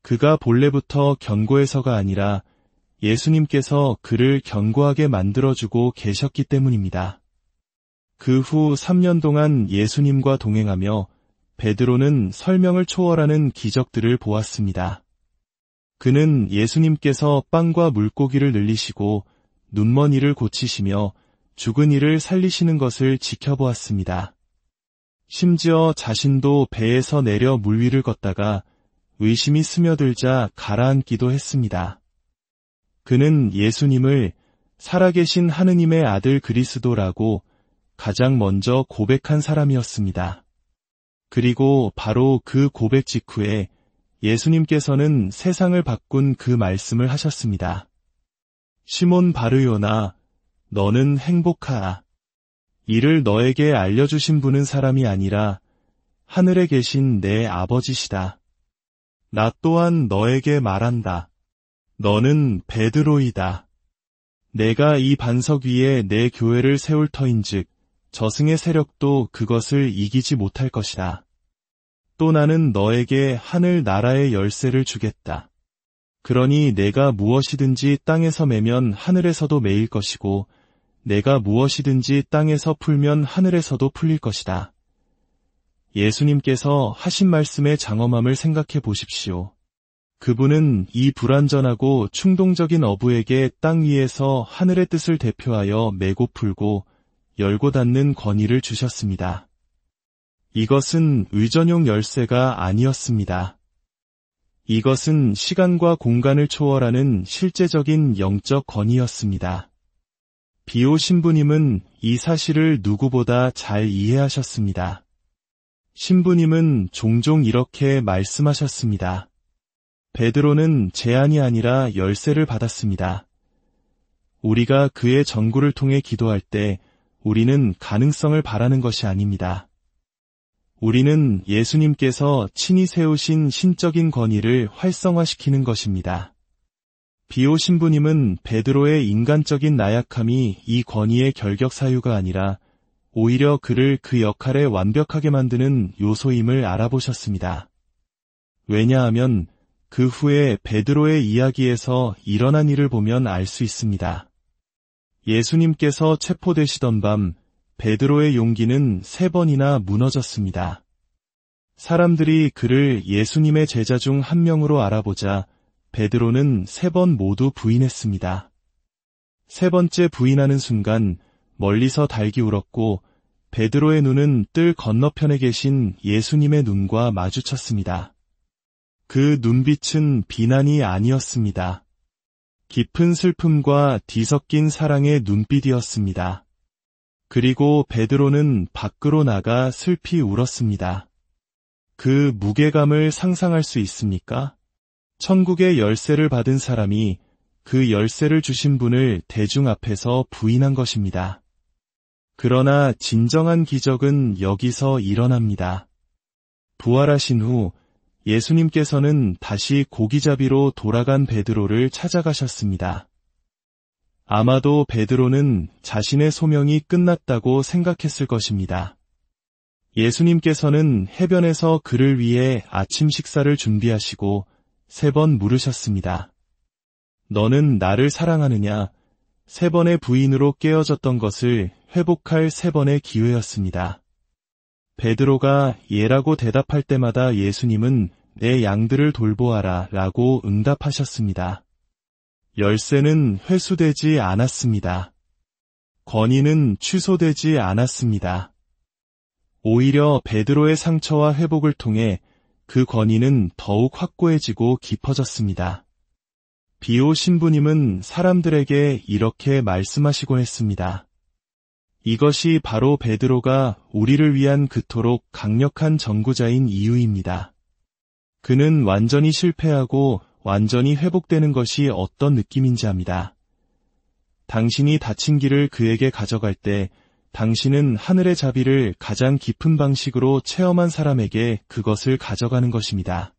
그가 본래부터 견고해서가 아니라 예수님께서 그를 견고하게 만들어주고 계셨기 때문입니다. 그 후 3년 동안 예수님과 동행하며 베드로는 설명을 초월하는 기적들을 보았습니다. 그는 예수님께서 빵과 물고기를 늘리시고 눈먼 이를 고치시며 죽은 이를 살리시는 것을 지켜보았습니다. 심지어 자신도 배에서 내려 물 위를 걷다가 의심이 스며들자 가라앉기도 했습니다. 그는 예수님을 살아계신 하느님의 아들 그리스도라고 가장 먼저 고백한 사람이었습니다. 그리고 바로 그 고백 직후에 예수님께서는 세상을 바꾼 그 말씀을 하셨습니다. 시몬 바르요나, 너는 행복하라. 이를 너에게 알려주신 분은 사람이 아니라 하늘에 계신 내 아버지시다. 나 또한 너에게 말한다. 너는 베드로이다. 내가 이 반석 위에 내 교회를 세울 터인즉 저승의 세력도 그것을 이기지 못할 것이다. 또 나는 너에게 하늘 나라의 열쇠를 주겠다. 그러니 내가 무엇이든지 땅에서 매면 하늘에서도 매일 것이고 내가 무엇이든지 땅에서 풀면 하늘에서도 풀릴 것이다. 예수님께서 하신 말씀의 장엄함을 생각해 보십시오. 그분은 이 불완전하고 충동적인 어부에게 땅 위에서 하늘의 뜻을 대표하여 매고 풀고 열고 닫는 권위를 주셨습니다. 이것은 의전용 열쇠가 아니었습니다. 이것은 시간과 공간을 초월하는 실제적인 영적 권위였습니다. 비오 신부님은 이 사실을 누구보다 잘 이해하셨습니다. 신부님은 종종 이렇게 말씀하셨습니다. 베드로는 제안이 아니라 열쇠를 받았습니다. 우리가 그의 전구를 통해 기도할 때 우리는 가능성을 바라는 것이 아닙니다. 우리는 예수님께서 친히 세우신 신적인 권위를 활성화시키는 것입니다. 비오 신부님은 베드로의 인간적인 나약함이 이 권위의 결격 사유가 아니라 오히려 그를 그 역할에 완벽하게 만드는 요소임을 알아보셨습니다. 왜냐하면 그 후에 베드로의 이야기에서 일어난 일을 보면 알 수 있습니다. 예수님께서 체포되시던 밤 베드로의 용기는 3번이나 무너졌습니다. 사람들이 그를 예수님의 제자 중 한 명으로 알아보자 베드로는 3번 모두 부인했습니다. 3번째 부인하는 순간 멀리서 닭이 울었고 베드로의 눈은 뜰 건너편에 계신 예수님의 눈과 마주쳤습니다. 그 눈빛은 비난이 아니었습니다. 깊은 슬픔과 뒤섞인 사랑의 눈빛이었습니다. 그리고 베드로는 밖으로 나가 슬피 울었습니다. 그 무게감을 상상할 수 있습니까? 천국의 열쇠를 받은 사람이 그 열쇠를 주신 분을 대중 앞에서 부인한 것입니다. 그러나 진정한 기적은 여기서 일어납니다. 부활하신 후 예수님께서는 다시 고기잡이로 돌아간 베드로를 찾아가셨습니다. 아마도 베드로는 자신의 소명이 끝났다고 생각했을 것입니다. 예수님께서는 해변에서 그를 위해 아침 식사를 준비하시고 3번 물으셨습니다. 너는 나를 사랑하느냐? 3번의 부인으로 깨어졌던 것을 회복할 3번의 기회였습니다. 베드로가 예라고 대답할 때마다 예수님은 내 양들을 돌보아라 라고 응답하셨습니다. 열쇠는 회수되지 않았습니다. 권위는 취소되지 않았습니다. 오히려 베드로의 상처와 회복을 통해 그 권위는 더욱 확고해지고 깊어졌습니다. 비오 신부님은 사람들에게 이렇게 말씀하시곤 했습니다. 이것이 바로 베드로가 우리를 위한 그토록 강력한 전구자인 이유입니다. 그는 완전히 실패하고 완전히 회복되는 것이 어떤 느낌인지 압니다. 당신이 다친 길을 그에게 가져갈 때 당신은 하늘의 자비를 가장 깊은 방식으로 체험한 사람에게 그것을 가져가는 것입니다.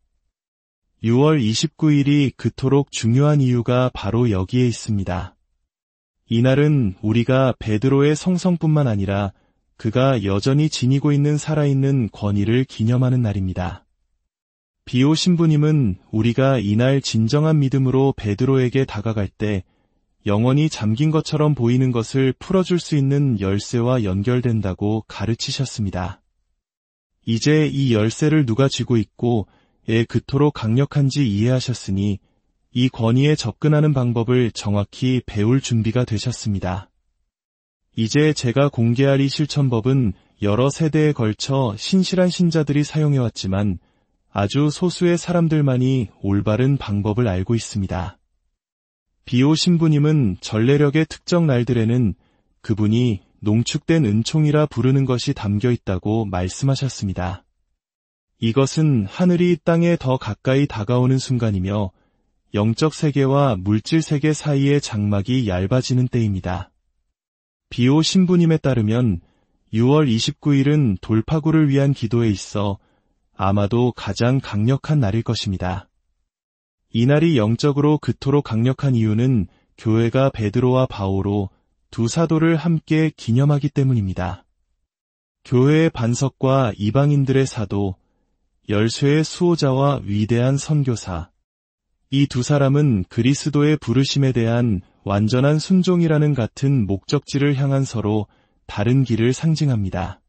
6월 29일이 그토록 중요한 이유가 바로 여기에 있습니다. 이날은 우리가 베드로의 성성뿐만 아니라 그가 여전히 지니고 있는 살아있는 권위를 기념하는 날입니다. 비오 신부님은 우리가 이날 진정한 믿음으로 베드로에게 다가갈 때 영원히 잠긴 것처럼 보이는 것을 풀어줄 수 있는 열쇠와 연결된다고 가르치셨습니다. 이제 이 열쇠를 누가 쥐고 있고 왜 그토록 강력한지 이해하셨으니 이 권위에 접근하는 방법을 정확히 배울 준비가 되셨습니다. 이제 제가 공개할 이 실천법은 여러 세대에 걸쳐 신실한 신자들이 사용해왔지만 아주 소수의 사람들만이 올바른 방법을 알고 있습니다. 비오 신부님은 전례력의 특정 날들에는 그분이 농축된 은총이라 부르는 것이 담겨 있다고 말씀하셨습니다. 이것은 하늘이 땅에 더 가까이 다가오는 순간이며 영적 세계와 물질 세계 사이의 장막이 얇아지는 때입니다. 비오 신부님에 따르면 6월 29일은 돌파구를 위한 기도에 있어 아마도 가장 강력한 날일 것입니다. 이날이 영적으로 그토록 강력한 이유는 교회가 베드로와 바오로 두 사도를 함께 기념하기 때문입니다. 교회의 반석과 이방인들의 사도, 열쇠의 수호자와 위대한 선교사, 이 두 사람은 그리스도의 부르심에 대한 완전한 순종이라는 같은 목적지를 향한 서로 다른 길을 상징합니다.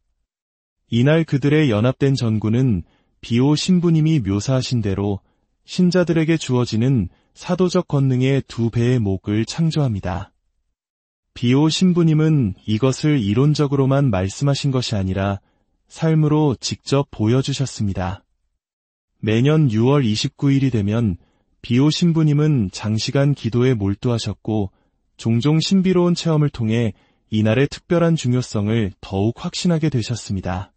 이날 그들의 연합된 전구는 비오 신부님이 묘사하신 대로 신자들에게 주어지는 사도적 권능의 2배의 목을 창조합니다. 비오 신부님은 이것을 이론적으로만 말씀하신 것이 아니라 삶으로 직접 보여주셨습니다. 매년 6월 29일이 되면 비오 신부님은 장시간 기도에 몰두하셨고 종종 신비로운 체험을 통해 이날의 특별한 중요성을 더욱 확신하게 되셨습니다.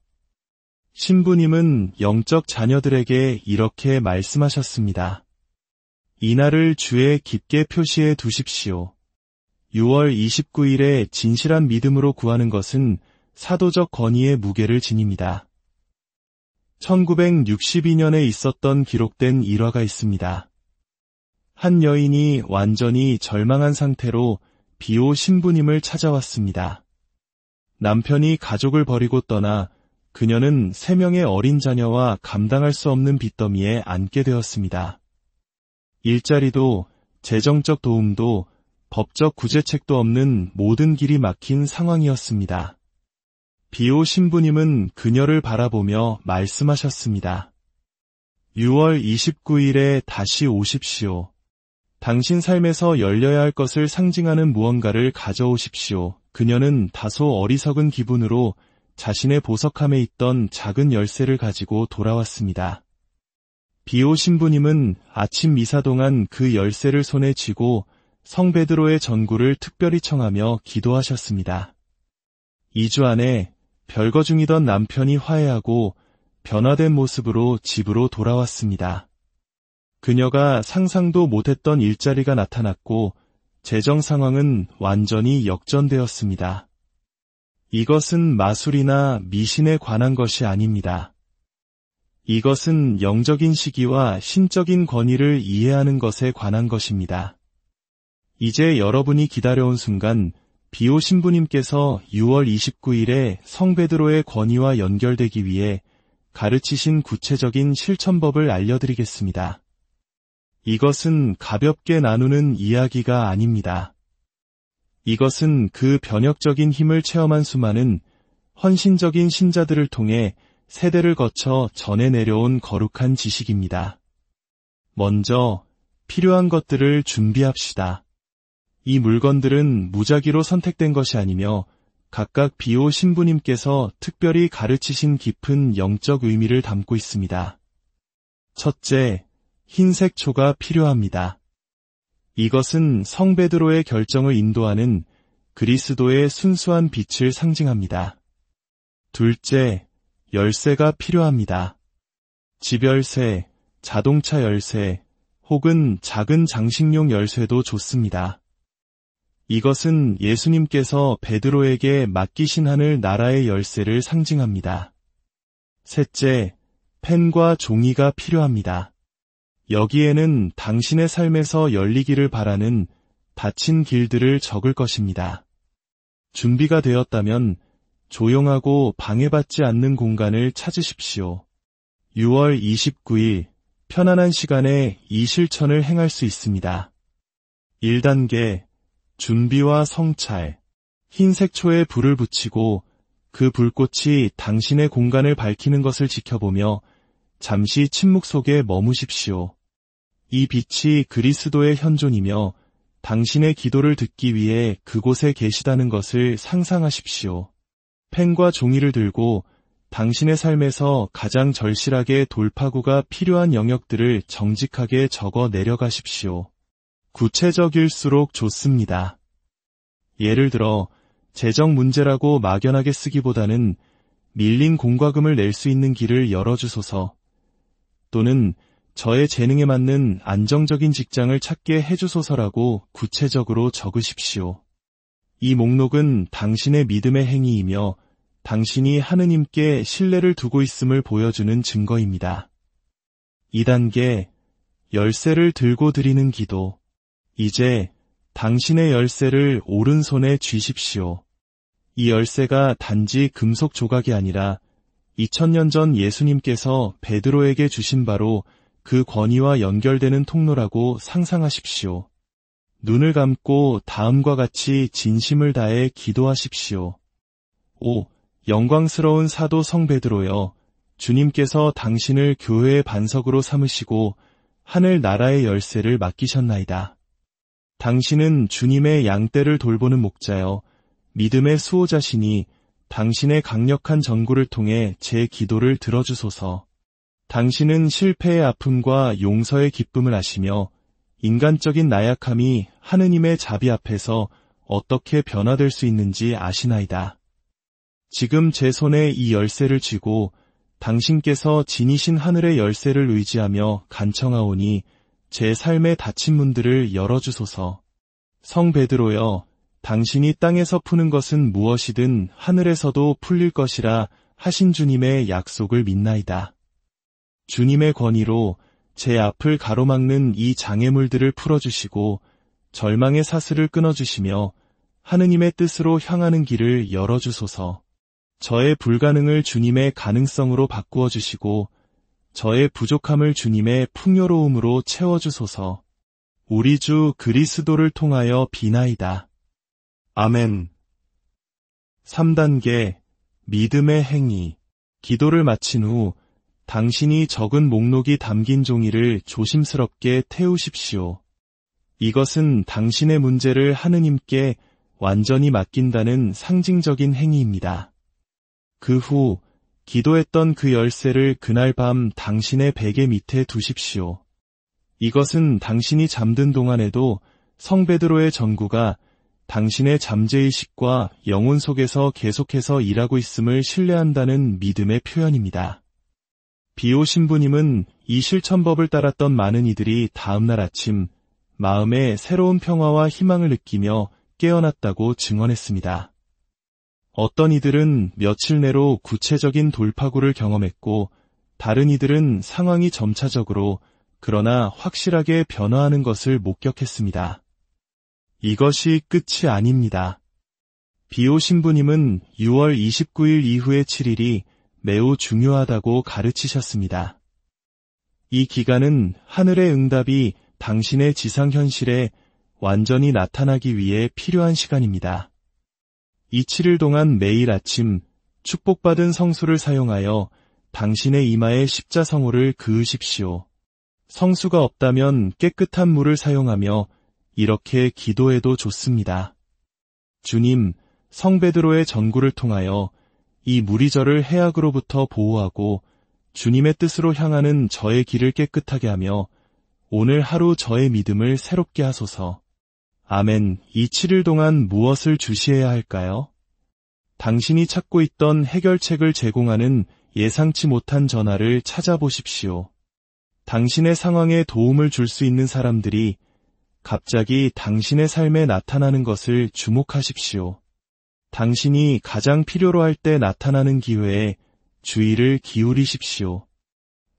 신부님은 영적 자녀들에게 이렇게 말씀하셨습니다. 이날을 주에 깊게 표시해 두십시오. 6월 29일에 진실한 믿음으로 구하는 것은 사도적 권위의 무게를 지닙니다. 1962년에 있었던 기록된 일화가 있습니다. 한 여인이 완전히 절망한 상태로 비오 신부님을 찾아왔습니다. 남편이 가족을 버리고 떠나 그녀는 3명의 어린 자녀와 감당할 수 없는 빚더미에 앉게 되었습니다. 일자리도 재정적 도움도 법적 구제책도 없는 모든 길이 막힌 상황이었습니다. 비오 신부님은 그녀를 바라보며 말씀하셨습니다. 6월 29일에 다시 오십시오. 당신 삶에서 열려야 할 것을 상징하는 무언가를 가져오십시오. 그녀는 다소 어리석은 기분으로 자신의 보석함에 있던 작은 열쇠를 가지고 돌아왔습니다. 비오 신부님은 아침 미사 동안 그 열쇠를 손에 쥐고 성 베드로의 전구를 특별히 청하며 기도하셨습니다. 2주 안에 별거 중이던 남편이 화해하고 변화된 모습으로 집으로 돌아왔습니다. 그녀가 상상도 못했던 일자리가 나타났고 재정 상황은 완전히 역전되었습니다. 이것은 마술이나 미신에 관한 것이 아닙니다. 이것은 영적인 시기와 신적인 권위를 이해하는 것에 관한 것입니다. 이제 여러분이 기다려온 순간 비오 신부님께서 6월 29일에 성 베드로의 권위와 연결되기 위해 가르치신 구체적인 실천법을 알려드리겠습니다. 이것은 가볍게 나누는 이야기가 아닙니다. 이것은 그 변혁적인 힘을 체험한 수많은 헌신적인 신자들을 통해 세대를 거쳐 전해 내려온 거룩한 지식입니다. 먼저 필요한 것들을 준비합시다. 이 물건들은 무작위로 선택된 것이 아니며 각각 비오 신부님께서 특별히 가르치신 깊은 영적 의미를 담고 있습니다. 첫째, 흰색 초가 필요합니다. 이것은 성 베드로의 결정을 인도하는 그리스도의 순수한 빛을 상징합니다. 둘째, 열쇠가 필요합니다. 집 열쇠, 자동차 열쇠, 혹은 작은 장식용 열쇠도 좋습니다. 이것은 예수님께서 베드로에게 맡기신 하늘 나라의 열쇠를 상징합니다. 셋째, 펜과 종이가 필요합니다. 여기에는 당신의 삶에서 열리기를 바라는 닫힌 길들을 적을 것입니다. 준비가 되었다면 조용하고 방해받지 않는 공간을 찾으십시오. 6월 29일, 편안한 시간에 이 실천을 행할 수 있습니다. 1단계, 준비와 성찰. 흰색 초에 불을 붙이고 그 불꽃이 당신의 공간을 밝히는 것을 지켜보며 잠시 침묵 속에 머무십시오. 이 빛이 그리스도의 현존이며 당신의 기도를 듣기 위해 그곳에 계시다는 것을 상상하십시오. 펜과 종이를 들고 당신의 삶에서 가장 절실하게 돌파구가 필요한 영역들을 정직하게 적어 내려가십시오. 구체적일수록 좋습니다. 예를 들어 재정 문제라고 막연하게 쓰기보다는 밀린 공과금을 낼 수 있는 길을 열어주소서, 또는 저의 재능에 맞는 안정적인 직장을 찾게 해주소서라고 구체적으로 적으십시오. 이 목록은 당신의 믿음의 행위이며 당신이 하느님께 신뢰를 두고 있음을 보여주는 증거입니다. 2단계, 열쇠를 들고 드리는 기도. 이제 당신의 열쇠를 오른손에 쥐십시오. 이 열쇠가 단지 금속 조각이 아니라 2000년 전 예수님께서 베드로에게 주신 바로 그 권위와 연결되는 통로라고 상상하십시오. 눈을 감고 다음과 같이 진심을 다해 기도하십시오. 5. 영광스러운 사도 성 베드로여, 주님께서 당신을 교회의 반석으로 삼으시고 하늘 나라의 열쇠를 맡기셨나이다. 당신은 주님의 양떼를 돌보는 목자여, 믿음의 수호자시니 당신의 강력한 전구를 통해 제 기도를 들어주소서. 당신은 실패의 아픔과 용서의 기쁨을 아시며 인간적인 나약함이 하느님의 자비 앞에서 어떻게 변화될 수 있는지 아시나이다. 지금 제 손에 이 열쇠를 쥐고 당신께서 지니신 하늘의 열쇠를 의지하며 간청하오니 제 삶의 닫힌 문들을 열어주소서. 성 베드로여, 당신이 땅에서 푸는 것은 무엇이든 하늘에서도 풀릴 것이라 하신 주님의 약속을 믿나이다. 주님의 권위로 제 앞을 가로막는 이 장애물들을 풀어주시고 절망의 사슬을 끊어주시며 하느님의 뜻으로 향하는 길을 열어주소서. 저의 불가능을 주님의 가능성으로 바꾸어 주시고 저의 부족함을 주님의 풍요로움으로 채워주소서. 우리 주 그리스도를 통하여 비나이다. 아멘. 3단계, 믿음의 행위. 기도를 마친 후 당신이 적은 목록이 담긴 종이를 조심스럽게 태우십시오. 이것은 당신의 문제를 하느님께 완전히 맡긴다는 상징적인 행위입니다. 그 후 기도했던 그 열쇠를 그날 밤 당신의 베개 밑에 두십시오. 이것은 당신이 잠든 동안에도 성 베드로의 전구가 당신의 잠재의식과 영혼 속에서 계속해서 일하고 있음을 신뢰한다는 믿음의 표현입니다. 비오 신부님은 이 실천법을 따랐던 많은 이들이 다음날 아침 마음에 새로운 평화와 희망을 느끼며 깨어났다고 증언했습니다. 어떤 이들은 며칠 내로 구체적인 돌파구를 경험했고, 다른 이들은 상황이 점차적으로 그러나 확실하게 변화하는 것을 목격했습니다. 이것이 끝이 아닙니다. 비오 신부님은 6월 29일 이후의 7일이 매우 중요하다고 가르치셨습니다. 이 기간은 하늘의 응답이 당신의 지상현실에 완전히 나타나기 위해 필요한 시간입니다. 이 7일 동안 매일 아침 축복받은 성수를 사용하여 당신의 이마에 십자성호를 그으십시오. 성수가 없다면 깨끗한 물을 사용하며 이렇게 기도해도 좋습니다. 주님, 성 베드로의 전구를 통하여 이 물이 저를 해악으로부터 보호하고 주님의 뜻으로 향하는 저의 길을 깨끗하게 하며 오늘 하루 저의 믿음을 새롭게 하소서. 아멘. 이 7일 동안 무엇을 주시해야 할까요? 당신이 찾고 있던 해결책을 제공하는 예상치 못한 전화를 찾아보십시오. 당신의 상황에 도움을 줄 수 있는 사람들이 갑자기 당신의 삶에 나타나는 것을 주목하십시오. 당신이 가장 필요로 할 때 나타나는 기회에 주의를 기울이십시오.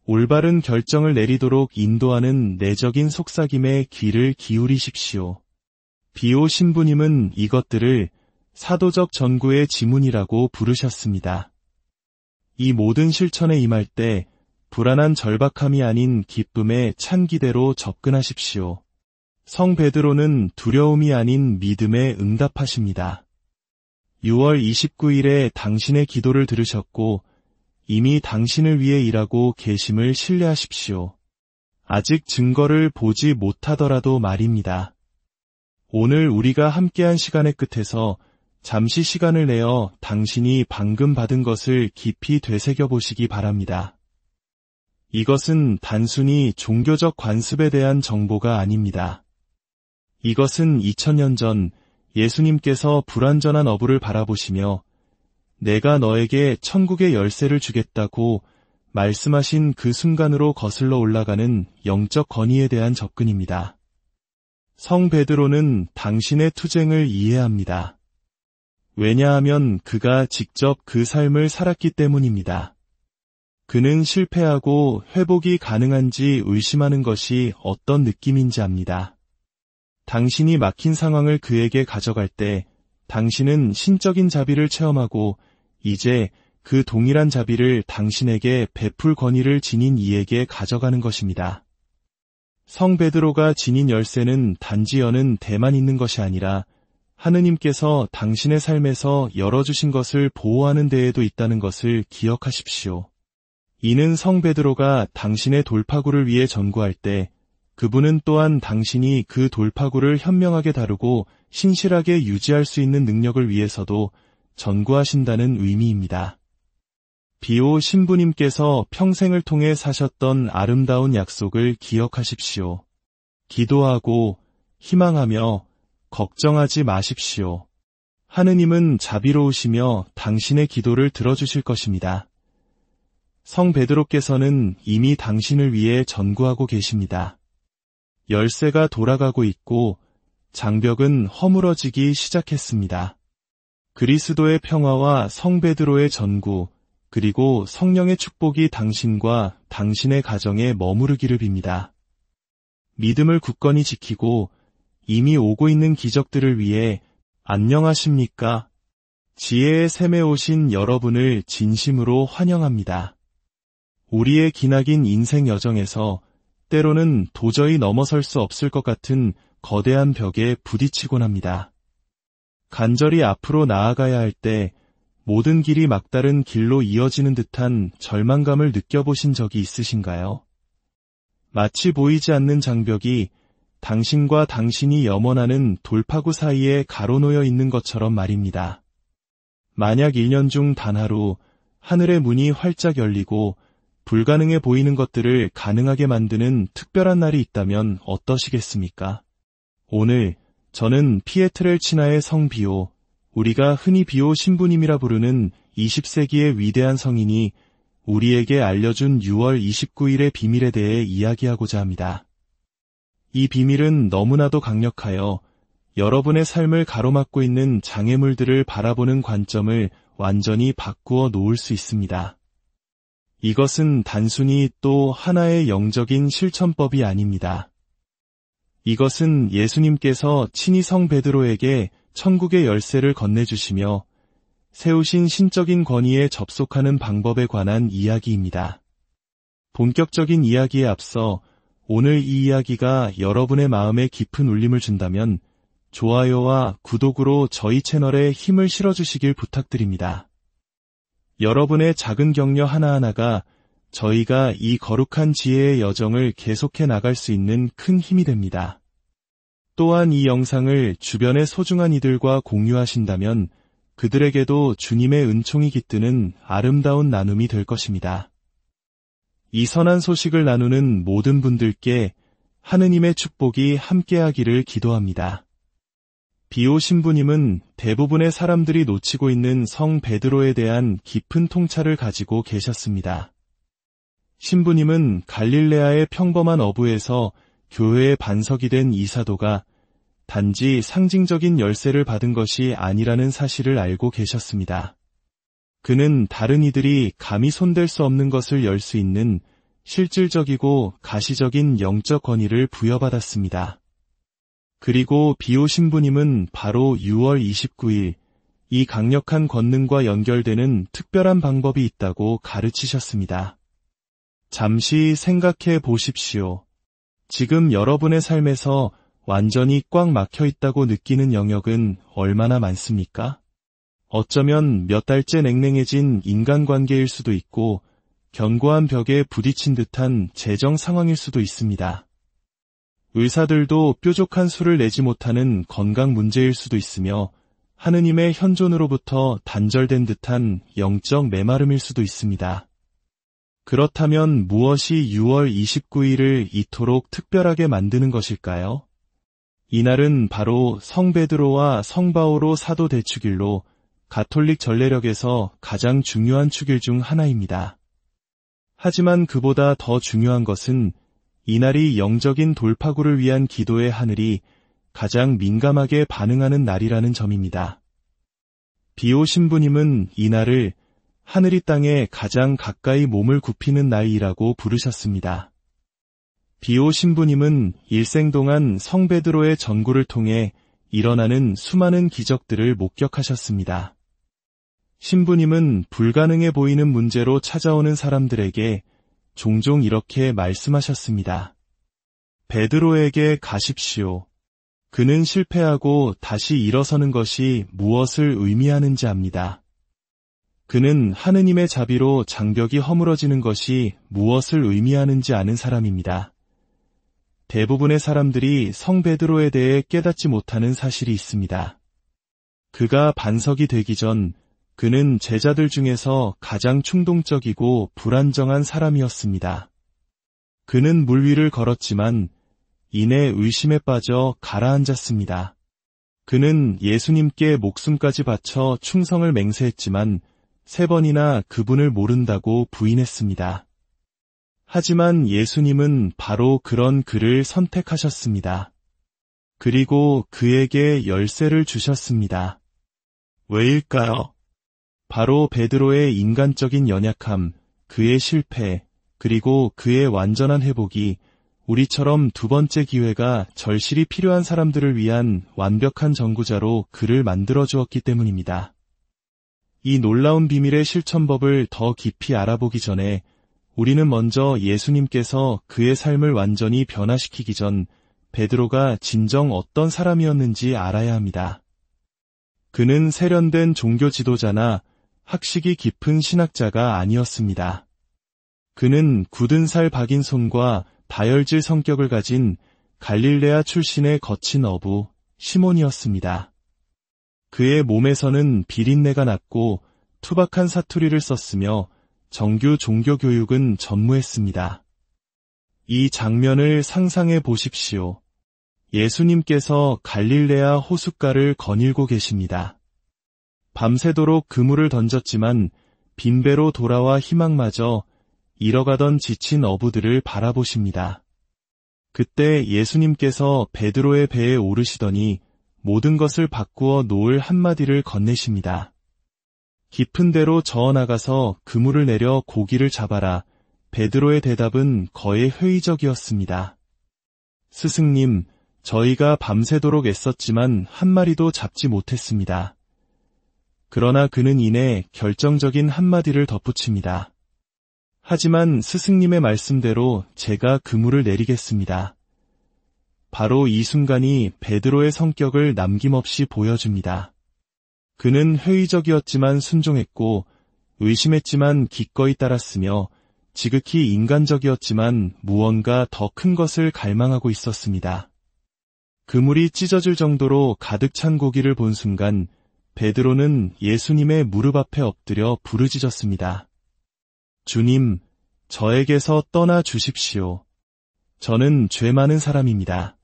올바른 결정을 내리도록 인도하는 내적인 속삭임에 귀를 기울이십시오. 비오 신부님은 이것들을 사도적 전구의 지문이라고 부르셨습니다. 이 모든 실천에 임할 때 불안한 절박함이 아닌 기쁨의 찬 기대로 접근하십시오. 성 베드로는 두려움이 아닌 믿음에 응답하십니다. 6월 29일에 당신의 기도를 들으셨고 이미 당신을 위해 일하고 계심을 신뢰하십시오. 아직 증거를 보지 못하더라도 말입니다. 오늘 우리가 함께한 시간의 끝에서 잠시 시간을 내어 당신이 방금 받은 것을 깊이 되새겨보시기 바랍니다. 이것은 단순히 종교적 관습에 대한 정보가 아닙니다. 이것은 2000년 전 예수님께서 불완전한 어부를 바라보시며 내가 너에게 천국의 열쇠를 주겠다고 말씀하신 그 순간으로 거슬러 올라가는 영적 권위에 대한 접근입니다. 성 베드로는 당신의 투쟁을 이해합니다. 왜냐하면 그가 직접 그 삶을 살았기 때문입니다. 그는 실패하고 회복이 가능한지 의심하는 것이 어떤 느낌인지 압니다. 당신이 막힌 상황을 그에게 가져갈 때 당신은 신적인 자비를 체험하고 이제 그 동일한 자비를 당신에게 베풀 권위를 지닌 이에게 가져가는 것입니다. 성 베드로가 지닌 열쇠는 단지 여는 대만 있는 것이 아니라 하느님께서 당신의 삶에서 열어주신 것을 보호하는 데에도 있다는 것을 기억하십시오. 이는 성 베드로가 당신의 돌파구를 위해 전구할 때 그분은 또한 당신이 그 돌파구를 현명하게 다루고 신실하게 유지할 수 있는 능력을 위해서도 전구하신다는 의미입니다. 비오 신부님께서 평생을 통해 사셨던 아름다운 약속을 기억하십시오. 기도하고 희망하며 걱정하지 마십시오. 하느님은 자비로우시며 당신의 기도를 들어주실 것입니다. 성 베드로께서는 이미 당신을 위해 전구하고 계십니다. 열쇠가 돌아가고 있고 장벽은 허물어지기 시작했습니다. 그리스도의 평화와 성 베드로의 전구, 그리고 성령의 축복이 당신과 당신의 가정에 머무르기를 빕니다. 믿음을 굳건히 지키고 이미 오고 있는 기적들을 위해 안녕하십니까? 지혜의 샘에 오신 여러분을 진심으로 환영합니다. 우리의 기나긴 인생 여정에서 때로는 도저히 넘어설 수 없을 것 같은 거대한 벽에 부딪히곤 합니다. 간절히 앞으로 나아가야 할 때 모든 길이 막다른 길로 이어지는 듯한 절망감을 느껴보신 적이 있으신가요? 마치 보이지 않는 장벽이 당신과 당신이 염원하는 돌파구 사이에 가로놓여 있는 것처럼 말입니다. 만약 1년 중 단 하루 하늘의 문이 활짝 열리고 불가능해 보이는 것들을 가능하게 만드는 특별한 날이 있다면 어떠시겠습니까? 오늘 저는 피에트렐치나의 성 비오, 우리가 흔히 비오 신부님이라 부르는 20세기의 위대한 성인이 우리에게 알려준 6월 29일의 비밀에 대해 이야기하고자 합니다. 이 비밀은 너무나도 강력하여 여러분의 삶을 가로막고 있는 장애물들을 바라보는 관점을 완전히 바꾸어 놓을 수 있습니다. 이것은 단순히 또 하나의 영적인 실천법이 아닙니다. 이것은 예수님께서 친히 성 베드로에게 천국의 열쇠를 건네주시며 세우신 신적인 권위에 접속하는 방법에 관한 이야기입니다. 본격적인 이야기에 앞서 오늘 이 이야기가 여러분의 마음에 깊은 울림을 준다면 좋아요와 구독으로 저희 채널에 힘을 실어주시길 부탁드립니다. 여러분의 작은 격려 하나하나가 저희가 이 거룩한 지혜의 여정을 계속해 나갈 수 있는 큰 힘이 됩니다. 또한 이 영상을 주변의 소중한 이들과 공유하신다면 그들에게도 주님의 은총이 깃드는 아름다운 나눔이 될 것입니다. 이 선한 소식을 나누는 모든 분들께 하느님의 축복이 함께하기를 기도합니다. 비오 신부님은 대부분의 사람들이 놓치고 있는 성 베드로에 대한 깊은 통찰을 가지고 계셨습니다. 신부님은 갈릴레아의 평범한 어부에서 교회의 반석이 된 이 사도가 단지 상징적인 열쇠를 받은 것이 아니라는 사실을 알고 계셨습니다. 그는 다른 이들이 감히 손댈 수 없는 것을 열 수 있는 실질적이고 가시적인 영적 권위를 부여받았습니다. 그리고 비오 신부님은 바로 6월 29일 이 강력한 권능과 연결되는 특별한 방법이 있다고 가르치셨습니다. 잠시 생각해 보십시오. 지금 여러분의 삶에서 완전히 꽉 막혀 있다고 느끼는 영역은 얼마나 많습니까? 어쩌면 몇 달째 냉랭해진 인간관계일 수도 있고 견고한 벽에 부딪힌 듯한 재정 상황일 수도 있습니다. 의사들도 뾰족한 수를 내지 못하는 건강 문제일 수도 있으며 하느님의 현존으로부터 단절된 듯한 영적 메마름일 수도 있습니다. 그렇다면 무엇이 6월 29일을 이토록 특별하게 만드는 것일까요? 이날은 바로 성 베드로와 성 바오로 사도 대축일로 가톨릭 전례력에서 가장 중요한 축일 중 하나입니다. 하지만 그보다 더 중요한 것은 이날이 영적인 돌파구를 위한 기도의 하늘이 가장 민감하게 반응하는 날이라는 점입니다. 비오 신부님은 이날을 하늘이 땅에 가장 가까이 몸을 굽히는 날이라고 부르셨습니다. 비오 신부님은 일생 동안 성 베드로의 전구를 통해 일어나는 수많은 기적들을 목격하셨습니다. 신부님은 불가능해 보이는 문제로 찾아오는 사람들에게 종종 이렇게 말씀하셨습니다. 베드로에게 가십시오. 그는 실패하고 다시 일어서는 것이 무엇을 의미하는지 압니다. 그는 하느님의 자비로 장벽이 허물어지는 것이 무엇을 의미하는지 아는 사람입니다. 대부분의 사람들이 성 베드로에 대해 깨닫지 못하는 사실이 있습니다. 그가 반석이 되기 전 그는 제자들 중에서 가장 충동적이고 불안정한 사람이었습니다. 그는 물 위를 걸었지만 이내 의심에 빠져 가라앉았습니다. 그는 예수님께 목숨까지 바쳐 충성을 맹세했지만 3번이나 그분을 모른다고 부인했습니다. 하지만 예수님은 바로 그런 그를 선택하셨습니다. 그리고 그에게 열쇠를 주셨습니다. 왜일까요? 바로 베드로의 인간적인 연약함, 그의 실패, 그리고 그의 완전한 회복이 우리처럼 두 번째 기회가 절실히 필요한 사람들을 위한 완벽한 전구자로 그를 만들어 주었기 때문입니다. 이 놀라운 비밀의 실천법을 더 깊이 알아보기 전에 우리는 먼저 예수님께서 그의 삶을 완전히 변화시키기 전 베드로가 진정 어떤 사람이었는지 알아야 합니다. 그는 세련된 종교 지도자나 학식이 깊은 신학자가 아니었습니다. 그는 굳은 살 박인 손과 다혈질 성격을 가진 갈릴레아 출신의 거친 어부 시몬이었습니다. 그의 몸에서는 비린내가 났고 투박한 사투리를 썼으며 정규 종교교육은 전무했습니다. 이 장면을 상상해 보십시오. 예수님께서 갈릴레아 호숫가를 거닐고 계십니다. 밤새도록 그물을 던졌지만 빈배로 돌아와 희망마저 잃어가던 지친 어부들을 바라보십니다. 그때 예수님께서 베드로의 배에 오르시더니 모든 것을 바꾸어 놓을 한마디를 건네십니다. 깊은 데로 저어나가서 그물을 내려 고기를 잡아라. 베드로의 대답은 거의 회의적이었습니다. 스승님, 저희가 밤새도록 애썼지만 한 마리도 잡지 못했습니다. 그러나 그는 이내 결정적인 한마디를 덧붙입니다. 하지만 스승님의 말씀대로 제가 그물을 내리겠습니다. 바로 이 순간이 베드로의 성격을 남김없이 보여줍니다. 그는 회의적이었지만 순종했고 의심했지만 기꺼이 따랐으며 지극히 인간적이었지만 무언가 더 큰 것을 갈망하고 있었습니다. 그물이 찢어질 정도로 가득 찬 고기를 본 순간 베드로는 예수님의 무릎 앞에 엎드려 부르짖었습니다. 주님, 저에게서 떠나 주십시오. 저는 죄 많은 사람입니다.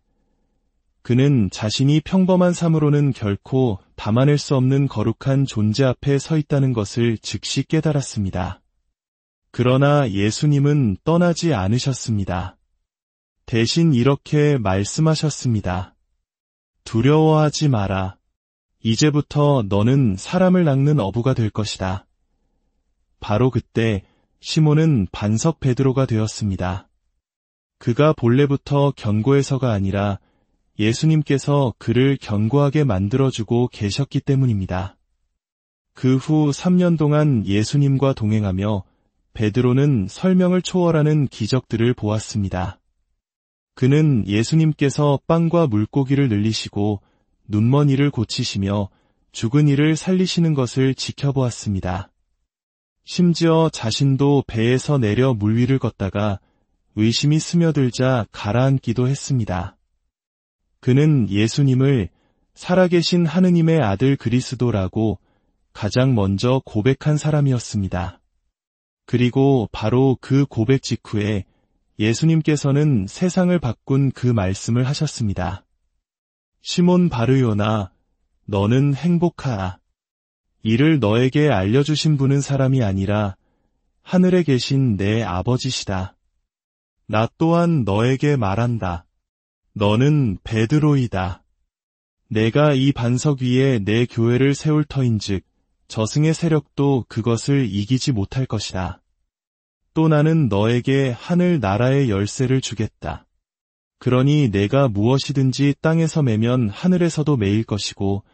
그는 자신이 평범한 삶으로는 결코 담아낼 수 없는 거룩한 존재 앞에 서 있다는 것을 즉시 깨달았습니다. 그러나 예수님은 떠나지 않으셨습니다. 대신 이렇게 말씀하셨습니다. 두려워하지 마라. 이제부터 너는 사람을 낚는 어부가 될 것이다. 바로 그때 시몬은 반석 베드로가 되었습니다. 그가 본래부터 견고해서가 아니라 예수님께서 그를 견고하게 만들어주고 계셨기 때문입니다. 그 후 3년 동안 예수님과 동행하며 베드로는 설명을 초월하는 기적들을 보았습니다. 그는 예수님께서 빵과 물고기를 늘리시고 눈먼 이를 고치시며 죽은 이를 살리시는 것을 지켜보았습니다. 심지어 자신도 배에서 내려 물 위를 걷다가 의심이 스며들자 가라앉기도 했습니다. 그는 예수님을 살아계신 하느님의 아들 그리스도라고 가장 먼저 고백한 사람이었습니다. 그리고 바로 그 고백 직후에 예수님께서는 세상을 바꾼 그 말씀을 하셨습니다. 시몬 바르요나, 너는 행복하라. 이를 너에게 알려주신 분은 사람이 아니라 하늘에 계신 내 아버지시다. 나 또한 너에게 말한다. 너는 베드로이다. 내가 이 반석 위에 내 교회를 세울 터인즉 저승의 세력도 그것을 이기지 못할 것이다. 또 나는 너에게 하늘 나라의 열쇠를 주겠다. 그러니 내가 무엇이든지 땅에서 매면 하늘에서도 매일 것이고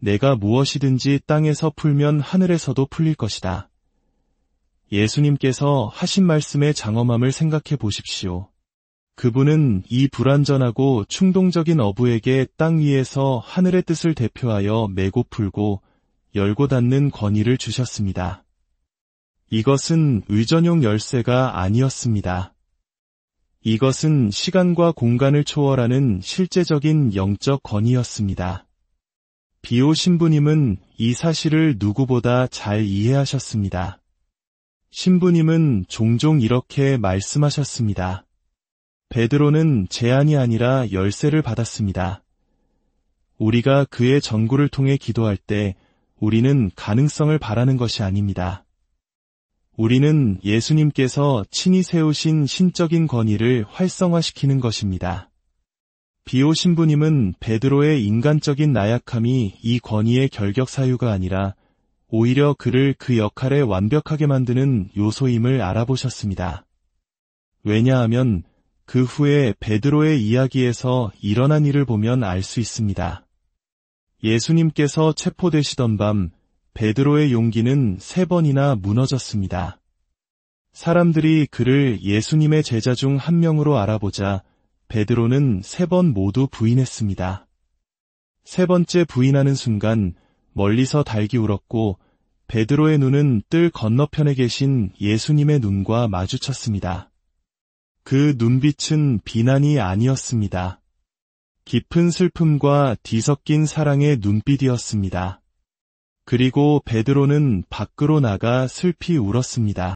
내가 무엇이든지 땅에서 풀면 하늘에서도 풀릴 것이다. 예수님께서 하신 말씀의 장엄함을 생각해 보십시오. 그분은 이 불완전하고 충동적인 어부에게 땅 위에서 하늘의 뜻을 대표하여 매고 풀고 열고 닫는 권위를 주셨습니다. 이것은 의전용 열쇠가 아니었습니다. 이것은 시간과 공간을 초월하는 실제적인 영적 권위였습니다. 비오 신부님은 이 사실을 누구보다 잘 이해하셨습니다. 신부님은 종종 이렇게 말씀하셨습니다. 베드로는 제안이 아니라 열쇠를 받았습니다. 우리가 그의 전구를 통해 기도할 때 우리는 가능성을 바라는 것이 아닙니다. 우리는 예수님께서 친히 세우신 신적인 권위를 활성화시키는 것입니다. 비오 신부님은 베드로의 인간적인 나약함이 이 권위의 결격 사유가 아니라 오히려 그를 그 역할에 완벽하게 만드는 요소임을 알아보셨습니다. 왜냐하면 그 후에 베드로의 이야기에서 일어난 일을 보면 알 수 있습니다. 예수님께서 체포되시던 밤 베드로의 용기는 3번이나 무너졌습니다. 사람들이 그를 예수님의 제자 중 한 명으로 알아보자 베드로는 3번 모두 부인했습니다. 3번째 부인하는 순간 멀리서 닭이 울었고 베드로의 눈은 뜰 건너편에 계신 예수님의 눈과 마주쳤습니다. 그 눈빛은 비난이 아니었습니다. 깊은 슬픔과 뒤섞인 사랑의 눈빛이었습니다. 그리고 베드로는 밖으로 나가 슬피 울었습니다.